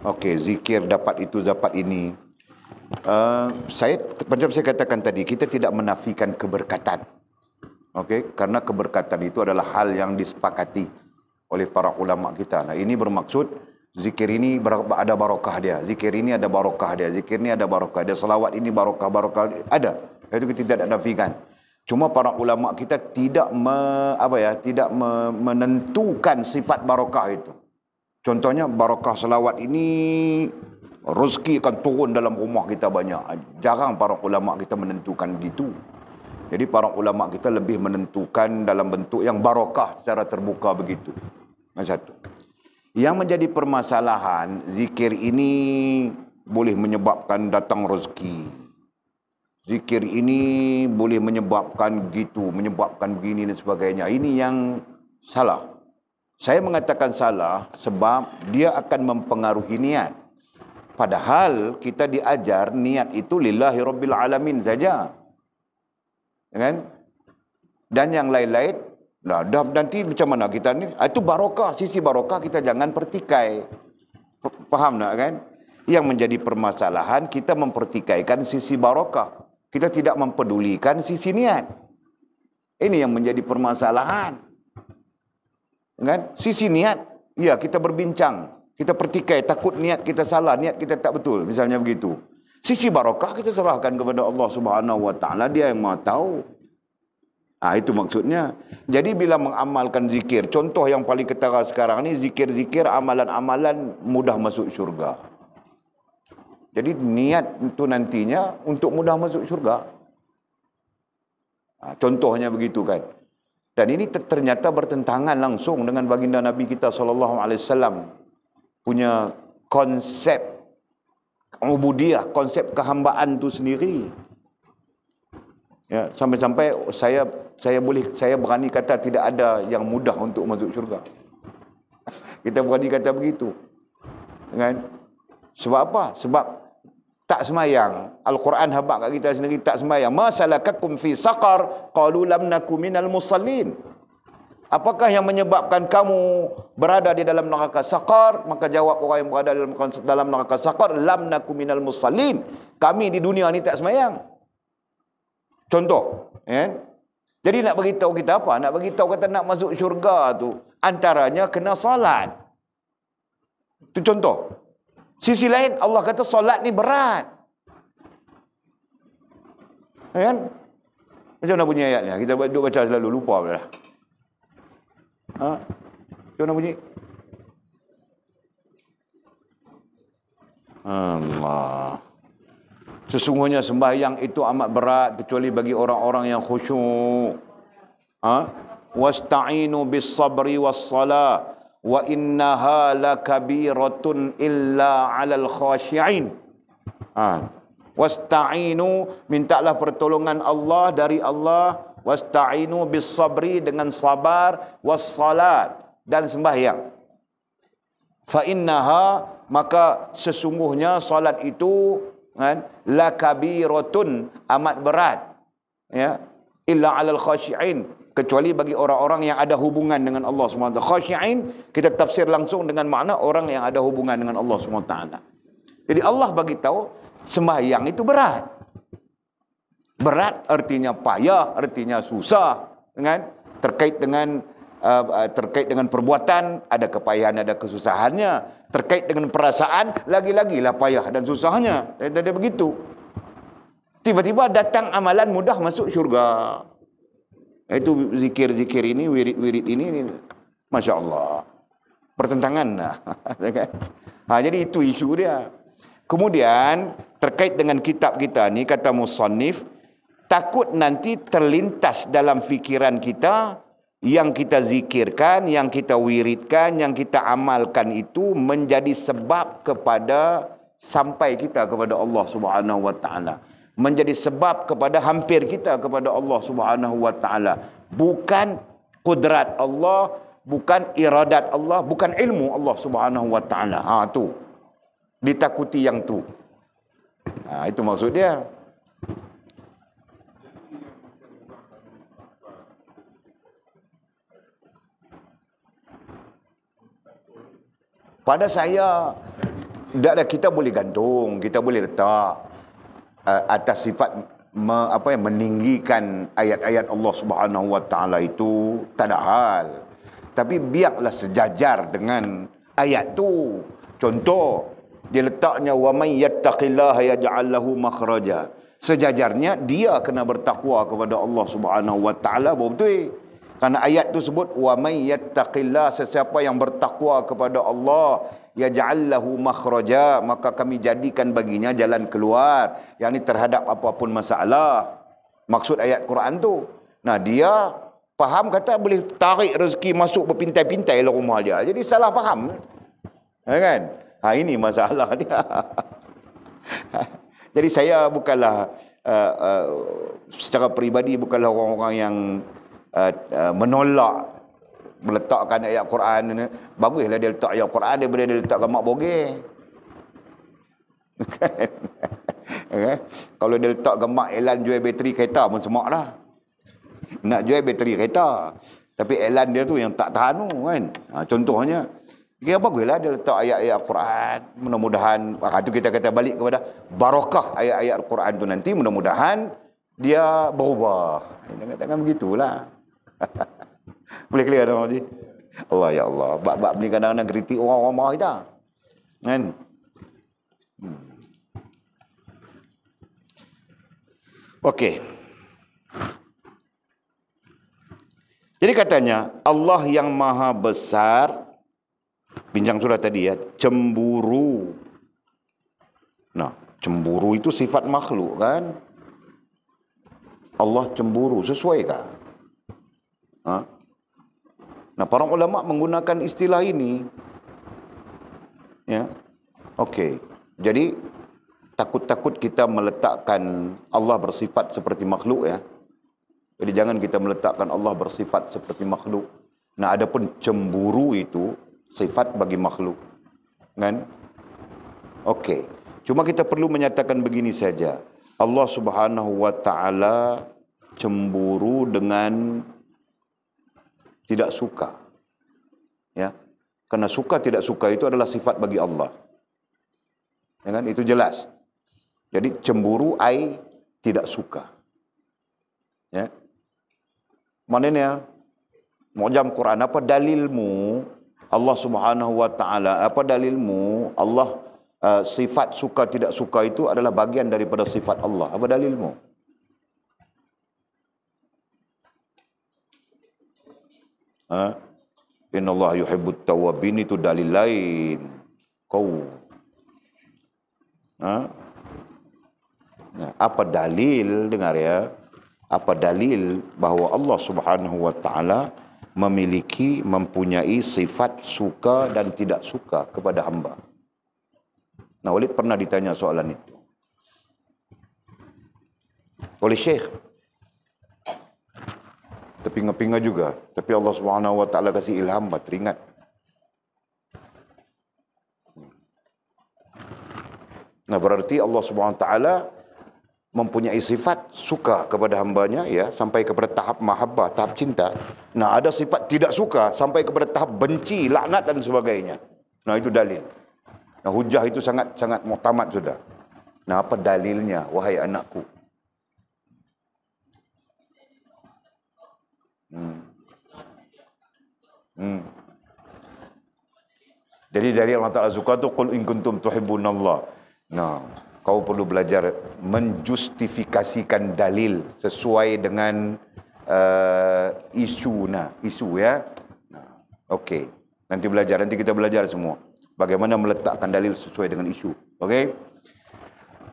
Okey, zikir dapat itu, dapat ini. Macam saya katakan tadi, kita tidak menafikan keberkatan. Okey, karena keberkatan itu adalah hal yang disepakati oleh para ulama kita. Nah, ini bermaksud zikir ini ada barokah dia, zikir ini ada barokah dia, zikir ini ada barokah dia, selawat ini barokah ada. Itu kita tidak nafikan. Cuma para ulama kita tidak menentukan sifat barokah itu. Contohnya barokah selawat ini rezeki akan turun dalam rumah kita banyak. Jarang para ulama kita menentukan begitu. Jadi para ulama kita lebih menentukan dalam bentuk yang barokah secara terbuka begitu. Satu. Yang menjadi permasalahan, zikir ini boleh menyebabkan datang rezeki. Zikir ini boleh menyebabkan begitu, menyebabkan begini dan sebagainya. Ini yang salah. Saya mengatakan salah sebab dia akan mempengaruhi niat. Padahal kita diajar niat itu lillahi rabbil alamin saja. Kan? Dan yang lain-lain, dah nanti macam mana kita ni? Itu barokah, sisi barokah kita jangan pertikai. Faham tak kan? Yang menjadi permasalahan kita mempertikaikan sisi barokah. Kita tidak mempedulikan sisi niat. Ini yang menjadi permasalahan. Kan? Sisi niat, ya kita berbincang, kita pertikai, takut niat kita salah, niat kita tak betul, misalnya begitu. Sisi barokah kita serahkan kepada Allah Subhanahu wa taala, dia yang Maha tahu. Itu maksudnya. Jadi bila mengamalkan zikir, contoh yang paling ketara sekarang ni zikir-zikir, amalan-amalan mudah masuk syurga. Jadi niat itu nantinya untuk mudah masuk syurga. Contohnya begitu kan. Dan ini ternyata bertentangan langsung dengan baginda Nabi kita SAW punya konsep ubudiyah, konsep kehambaan itu sendiri. Ya, sampai-sampai saya berani kata tidak ada yang mudah untuk masuk syurga. Kita berani kata begitu. Kan? Sebab apa? Sebab tak semayang. Al-Quran habaq kat kita sendiri, tak semayang. Ma salakakum fi saqar? Qalu lam naku minal musallin. Apakah yang menyebabkan kamu berada di dalam neraka saqar? Maka jawab orang yang berada dalam neraka saqar, lam naku minal musallin. Kami di dunia ni tak semayang. Contoh, kan? Jadi nak beritahu kita apa? Nak beritahu kata nak masuk syurga tu antaranya kena solat. Itu contoh. Sisi lain Allah kata solat ni berat. Kan? Macam mana bunyi ayatnya? Kita duduk baca selalu lupa pula. Macam mana bunyi? Allah. Sesungguhnya sembahyang itu amat berat kecuali bagi orang-orang yang khusyuk. Wasta'inu bis sabri was salah wa innaha lakabiratun illa 'alal khashi'in. Wasta'inu, mintalah pertolongan Allah dari Allah. Wasta'inu bis sabri, dengan sabar, was salat, dan sembahyang. Fa innaha, maka sesungguhnya salat itu kan, lakabiratun, amat berat, ya, illa 'alal khashi'in, kecuali bagi orang-orang yang ada hubungan dengan Allah SWT. Khashi'in kita tafsir langsung dengan makna orang yang ada hubungan dengan Allah SWT. Jadi Allah bagi tahu sembahyang itu berat. Berat artinya payah, artinya susah, kan? Terkait dengan perbuatan ada kepayahan, ada kesusahannya. Terkait dengan perasaan lagi-lagilah payah dan susahnya. Dia begitu. Tiba-tiba datang amalan mudah masuk syurga. Itu zikir-zikir ini, wirid-wirid ini, Masya Allah, pertentangan. Jadi itu isu dia. Kemudian terkait dengan kitab kita ni, kata musannif, takut nanti terlintas dalam fikiran kita yang kita zikirkan, yang kita wiridkan, yang kita amalkan itu menjadi sebab kepada sampai kita kepada Allah Subhanahu wa taala. menjadi sebab kepada hampir kita kepada Allah Subhanahu wa taala. Bukan kudrat Allah, bukan iradat Allah, bukan ilmu Allah Subhanahu wa taala. Tu. Ditakuti yang tu. Itu maksud dia. Pada saya, kita boleh gantung, kita boleh letak atas sifat meninggikan ayat-ayat Allah Subhanahu wa taala itu tak ada hal. Tapi biarlah sejajar dengan ayat tu. Contoh, dia letaknya wa may yattaqillaha yaj'al lahu makhraja. Sejajarnya dia kena bertakwa kepada Allah Subhanahu wa taala, betul. Karena ayat tu sebut wa may yattaqillah, sesiapa yang bertakwa kepada Allah, yaj'al lahu makhraja, maka kami jadikan baginya jalan keluar, yakni terhadap apapun masalah. Maksud ayat Quran tu. Nah, dia faham kata boleh tarik rezeki masuk berpintai-pintai dalam rumah dia. Jadi salah faham. Kan? Ini masalah dia. Jadi saya bukanlah secara peribadi bukanlah orang-orang yang menolak meletakkan ayat Quran. Baguslah dia letak ayat Quran daripada dia letak gambar bogeh. Okay. Kalau dia letak gambar iklan jual bateri kereta pun semak lah. Nak jual bateri kereta, tapi iklan dia tu yang tak tahan tu kan. Contohnya, kira baguslah dia letak ayat-ayat Quran. Mudah-mudahan tu kita kata balik kepada barakah ayat-ayat Quran tu nanti, mudah-mudahan dia berubah. Jangan begitulah. Boleh clear dah Haji? Allah ya Allah. Bab-bab ni kadang-kadang kritik orang-orang marah kita. Kan? Okey. Jadi katanya Allah yang maha besar, bincang surah tadi ya, cemburu. Nah, cemburu itu sifat makhluk kan? Allah cemburu, sesuaikah? Nah, para ulama menggunakan istilah ini. Ya. Okey. Jadi takut-takut kita meletakkan Allah bersifat seperti makhluk ya. Jadi jangan kita meletakkan Allah bersifat seperti makhluk. Nah, adapun cemburu itu sifat bagi makhluk. Kan? Okey. Cuma kita perlu menyatakan begini saja. Allah Subhanahu wa taala cemburu dengan tidak suka. Ya. Karena suka tidak suka itu adalah sifat bagi Allah. Ya kan? Itu jelas. Jadi cemburu tidak suka. Ya. Maknanya Mu'jam Quran, apa dalilmu Allah Subhanahu wa taala, apa dalilmu Allah sifat suka tidak suka itu adalah bagian daripada sifat Allah. Apa dalilmu? Inna Allah yuhibbut tawabin, itu dalil lain. Kau apa dalil, dengar ya, apa dalil bahawa Allah Subhanahu wa taala mempunyai sifat suka dan tidak suka kepada hamba? Nah, Walid pernah ditanya soalan itu oleh Syekh. Terpinga-pinga juga. Tapi Allah Subhanahu wa taala kasih ilham, teringat. Nah, berarti Allah Subhanahu wa taala mempunyai sifat suka kepada hambanya ya, sampai kepada tahap mahabbah, tahap cinta. Nah, ada sifat tidak suka sampai kepada tahap benci, laknat dan sebagainya. Nah, itu dalil. Nah, hujah itu sangat muktamad sudah. Nah, apa dalilnya wahai anakku? Jadi dari Allah Ta'ala suka tu qul in kuntum tuhibbunallah. Nah, kau perlu belajar menjustifikasikan dalil sesuai dengan isu ya. Nah, okey. Nanti kita belajar semua bagaimana meletakkan dalil sesuai dengan isu. Okey?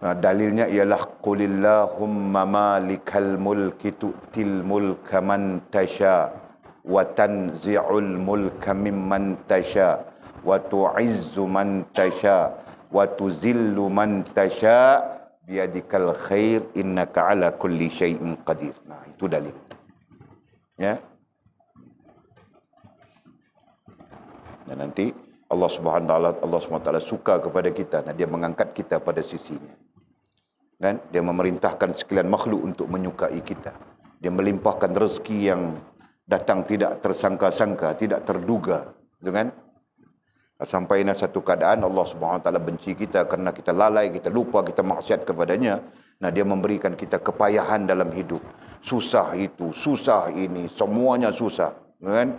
Nah, dalilnya ialah qulillahumma malikal mulki tu'til mulka man tasha wa tanzi'ul mulka mimman tasha wa tu'izzu man tasha wa tuzillu man tasha biyadikal khair innaka ala kulli syai'in qadir. Nah, itu dalil. Ya. Dan nanti Allah Subhanahu wa taala suka kepada kita, dan dia mengangkat kita pada sisinya. Kan? Dia memerintahkan sekalian makhluk untuk menyukai kita. Dia melimpahkan rezeki yang datang tidak tersangka-sangka, tidak terduga, gitu kan? Sampai satu keadaan Allah Subhanahu wa taala benci kita kerana kita lalai, kita lupa, kita maksiat kepadanya. Nah, dia memberikan kita kepayahan dalam hidup. Susah itu, susah ini, semuanya susah, kan?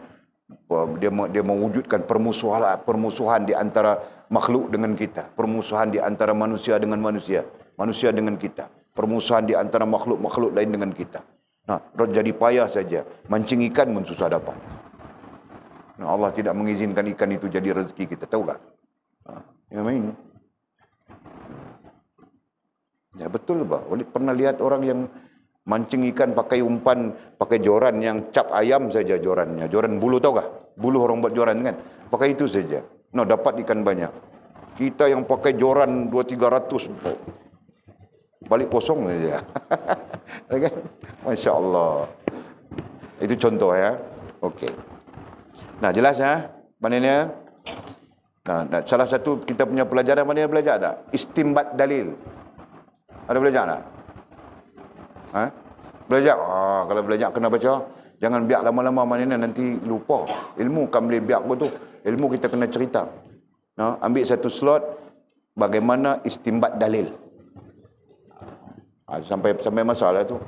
Dia mewujudkan permusuhan di antara makhluk dengan kita, permusuhan di antara manusia dengan manusia, manusia dengan kita, permusuhan di antara makhluk-makhluk lain dengan kita. Nah, jadi payah saja. Mancing ikan pun susah dapat. Nah, Allah tidak mengizinkan ikan itu jadi rezeki kita, tahu tak? Yang main. Ya betul bah. Pernah lihat orang yang mancing ikan pakai umpan, pakai joran yang cap ayam saja jorannya. Joran bulu, tahu tak? Bulu orang buat joran kan? Pakai itu saja. Nah, dapat ikan banyak. Kita yang pakai joran 200-300 balik kosong saja. Kan? Masya Allah. Itu contoh ya. Okey. Nah, jelas ya? Maknanya, nah, salah satu kita punya pelajaran, mana belajar tak? Istimbat dalil. Ada belajar tak? Ha? Belajar? Kalau belajar kena baca. Jangan biar lama-lama, maknanya nanti lupa. Ilmu kan boleh biar tu. Ilmu kita kena cerita. Nah, ambil satu slot, bagaimana istimbat dalil. Sampai masalah tu.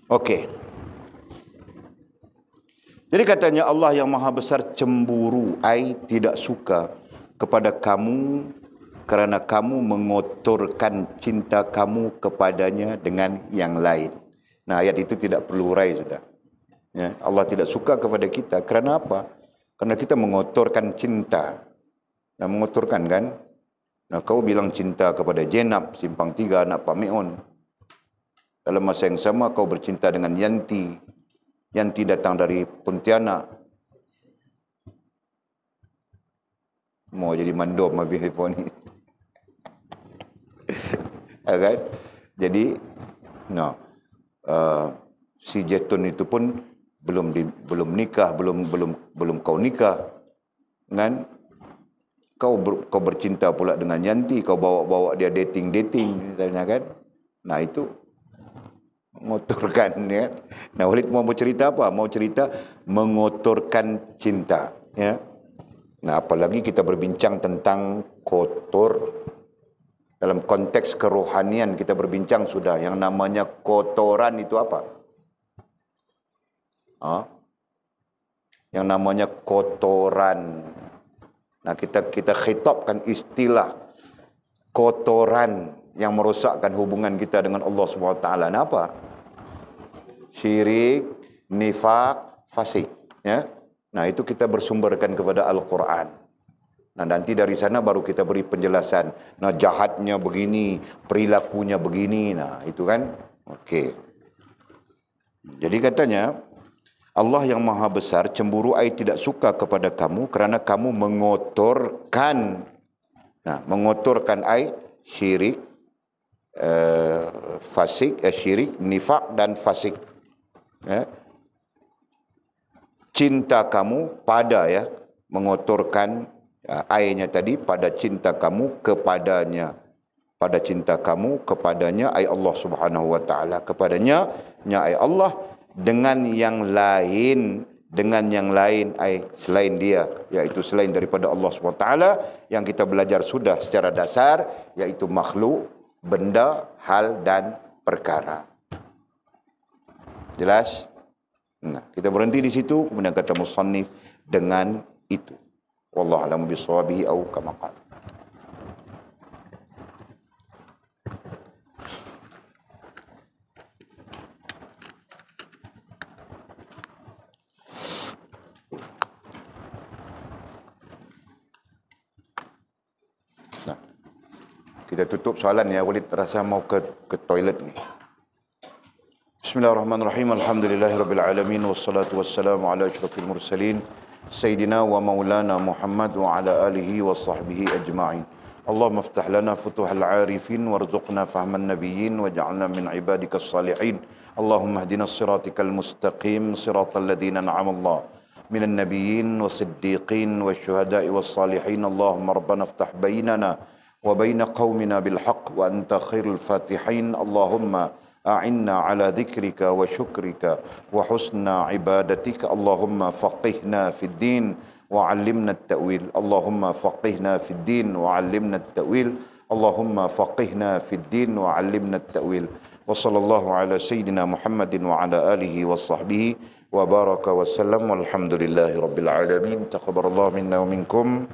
Okey. Jadi katanya Allah yang maha besar cemburu, tidak suka kepada kamu kerana kamu mengotorkan cinta kamu kepadanya dengan yang lain. Nah, ayat itu tidak perlu hurai sudah. Ya, Allah tidak suka kepada kita kerana apa? Kerana kita mengotorkan cinta. Nah, mengotorkan kan? Nah, kau bilang cinta kepada Jenab, Simpang 3, anak Pak Meon. Dalam masa yang sama kau bercinta dengan Yanti. Yanti datang dari Pontianak. Mau jadi mandor habis telefon ni. Kan? Jadi, si Jetun itu pun belum nikah, belum kau nikah. Kan? Kau bercinta pula dengan Yanti, kau bawa dia dating misalnya kan. Nah, itu mengotorkan ya. Nah, Walid mau bercerita apa? Mau cerita mengotorkan cinta ya. Nah, apalagi kita berbincang tentang kotor dalam konteks kerohanian, kita berbincang sudah yang namanya kotoran itu apa? Yang namanya kotoran. Nah, kita khitabkan istilah kotoran yang merosakkan hubungan kita dengan Allah SWT. Nah, apa? Syirik, nifak, fasik. Ya? Nah, itu kita bersumberkan kepada Al-Quran. Nah, nanti dari sana baru kita beri penjelasan. Nah, jahatnya begini, perilakunya begini. Nah, itu kan. Okey. Jadi katanya, Allah yang maha besar cemburu tidak suka kepada kamu kerana kamu mengotorkan. Nah, mengotorkan syirik, fasik, syirik, nifak dan fasik. Ya. Cinta kamu pada mengotorkan ayatnya tadi pada cinta kamu kepadanya. Pada cinta kamu kepadanya Allah Subhanahu wa taala, kepadanya Allah dengan yang lain selain dia, iaitu selain daripada Allah SWT yang kita belajar sudah secara dasar, iaitu makhluk, benda, hal dan perkara. Jelas? Nah, kita berhenti di situ, kemudian kata musannif dengan itu. Wallahu a'lam bishawab au kama qala. Kita tutup soalan ya. Walid rasa mau ke toilet ni. Bismillahirrahmanirrahim. Alhamdulillahirabbil alamin wassalatu wassalamu ala asyrafil mursalin sayyidina wa maulana Muhammad wa ala alihi wa sahbihi ajma'in. اللهم افتح لنا فتوح العارفين وارزقنا فهم النبيين واجعلنا من عبادك الصالحين. اللهم اهدنا الصراطك المستقيم صراط الذين أنعم الله من النبيين والصديقين والشهداء والصالحين. اللهم ربنا افتح بيننا وبين قومنا بالحق وأنت خير الفاتحين. اللهم أعنا على ذكرك وشكرك وحسن عبادتك. اللهم فقهنا في الدين وعلمنا التأويل. اللهم فقهنا في الدين وعلمنا التأويل. اللهم فقهنا في الدين وعلمنا التأويل. وصلى الله على سيدنا محمد وعلى آله وصحبه وبارك وسلم والحمد لله رب العالمين. تقبل الله منا ومنكم.